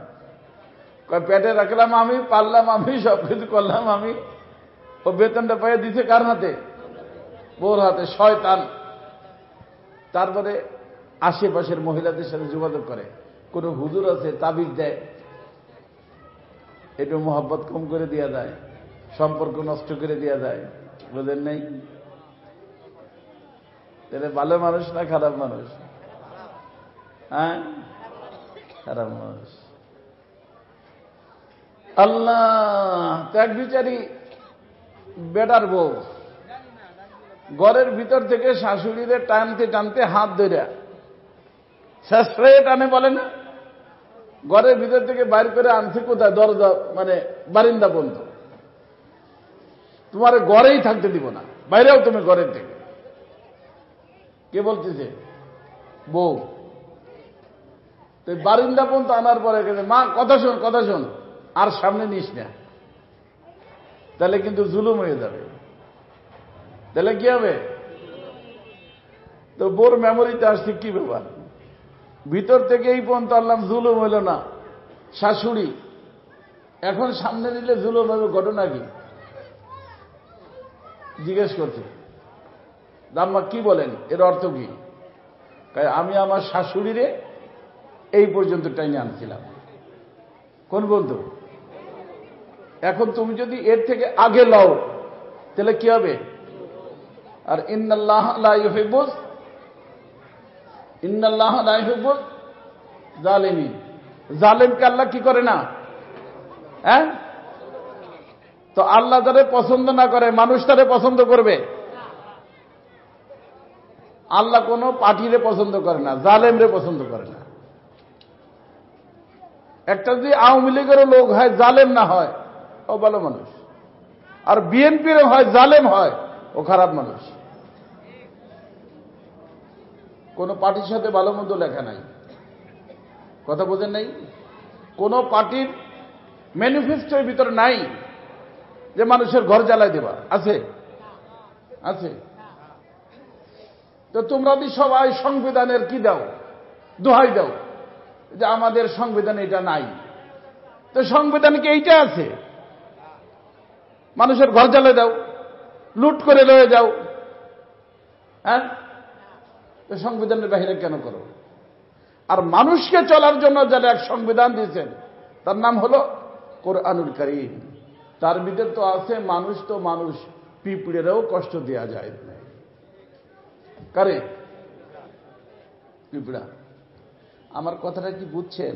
Speaker 1: পেটে রাখলাম আমি, পারলাম আমি, সবকিছু করলাম আমি, ও বেতনটা পাইয়ে দিছে কার হাতে? বোর হাতে, শয়তান। তারপরে আশেপাশের মহিলাদের সাথে যোগাযোগ করে, কোন হুজুর আছে তাবিজ দেয়, একটু মোহাব্বত কম করে দেওয়া যায়, সম্পর্ক নষ্ট করে দেওয়া যায়। বুঝেন নাই? তাহলে ভালো মানুষ না খারাপ মানুষ? হ্যাঁ, খারাপ মানুষ। আল্লাহ, এক বিচারী বেটার বউ ঘরের ভিতর থেকে শাশুড়িরে টানতে টানতে হাত ধরে শেষ হয়ে টানে বলে না, ঘরের ভিতর থেকে বাইর করে আনছে কোথায়, দরজা মানে বারিন্দা পর্যন্ত। তোমার ঘরেই থাকতে দিব না, বাইরেও তুমি ঘরের থেকে। কে বলতেছে? বউ। তো বারিন্দা পর্যন্ত আনার পরে মা কথা শোন, কথা শোন, আর সামনে নিস না, তাহলে কিন্তু জুলুম হয়ে যাবে। তাহলে কি হবে? তো বোর মেমোরিতে আসছে কি ব্যাপার, ভিতর থেকে এই পর্যন্ত আনলাম, জুলুম হইল না, শাশুড়ি এখন সামনে নিলে জুলুম হবে, ঘটনা কি? জিজ্ঞেস করছে আম্মা কি বলেন, এর অর্থ কি? আমি আমার শাশুড়িরে এই পর্যন্ত টাইনে আনছিলাম। কোন বন্ধু? এখন তুমি যদি এর থেকে আগে লও তাহলে কি হবে? আর ইন্নাল্লাহ লা ইউহিব্বুল জালিমিন, জালেমকে আল্লাহ কি করে না? হ্যাঁ, তো আল্লাহ যারে পছন্দ না করে মানুষ তারে পছন্দ করবে? আল্লাহ কোন পার্টিরে পছন্দ করে না, জালেমরে পছন্দ করে না। একটা যদি আওয়ামী লীগেরও লোক হয়, জালেম না হয়, ও ভালো মানুষ। আর বিএনপিরও হয়, জালেম হয়, ও খারাপ মানুষ। কোন পার্টির সাথে ভালো মন্দ লেখা নাই, কথা বোঝেন নাই? কোন পার্টির ম্যানিফেস্টোর ভিতরে নাই যে মানুষের ঘর জ্বালায় দেবা, আছে? আছে? তো তোমরা যদি সবাই সংবিধানের কি দাও, দোহাই দাও যে আমাদের সংবিধানে এটা নাই, তো সংবিধানে কি এইটা আছে? মানুষের ঘর জ্বালায় দাও, লুট করে লয়ে যাও, হ্যাঁ? তো সংবিধানের বাহিরে কেন করো? আর মানুষকে চলার জন্য যারা এক সংবিধান দিয়েছেন তার নাম হলো কোরআনুল কারীম। তার ভিতরে তো আছে মানুষ তো মানুষ, পিঁপড়েরও কষ্ট দেওয়া যায়। কারে? পিঁপড়া। আমার কথাটা কি বুঝছেন?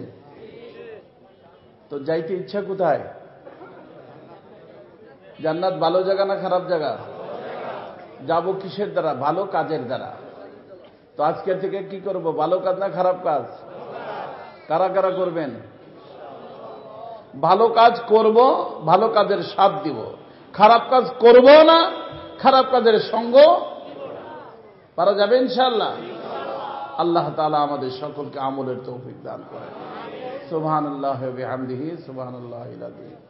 Speaker 1: তো যাইতে ইচ্ছা কোথায়? জান্নাত ভালো জায়গা না খারাপ জায়গা? যাব কিসের দ্বারা? ভালো কাজের দ্বারা। তো আজকে থেকে কি করব, ভালো কাজ না খারাপ কাজ? কারা কারা করবেন? ভালো কাজ করব, ভালো কাজের স্বাদ দিব, খারাপ কাজ করব না, খারাপ কাজের সঙ্গ পারা যাবে ইনশাআল্লাহ। আল্লাহ তাআলা আমাদের সকলকে আমলের তৌফিক দান করেন। সুবহানাল্লাহি ওয়া বিহামদিহি, সুবহানাল্লাহিল আযীম।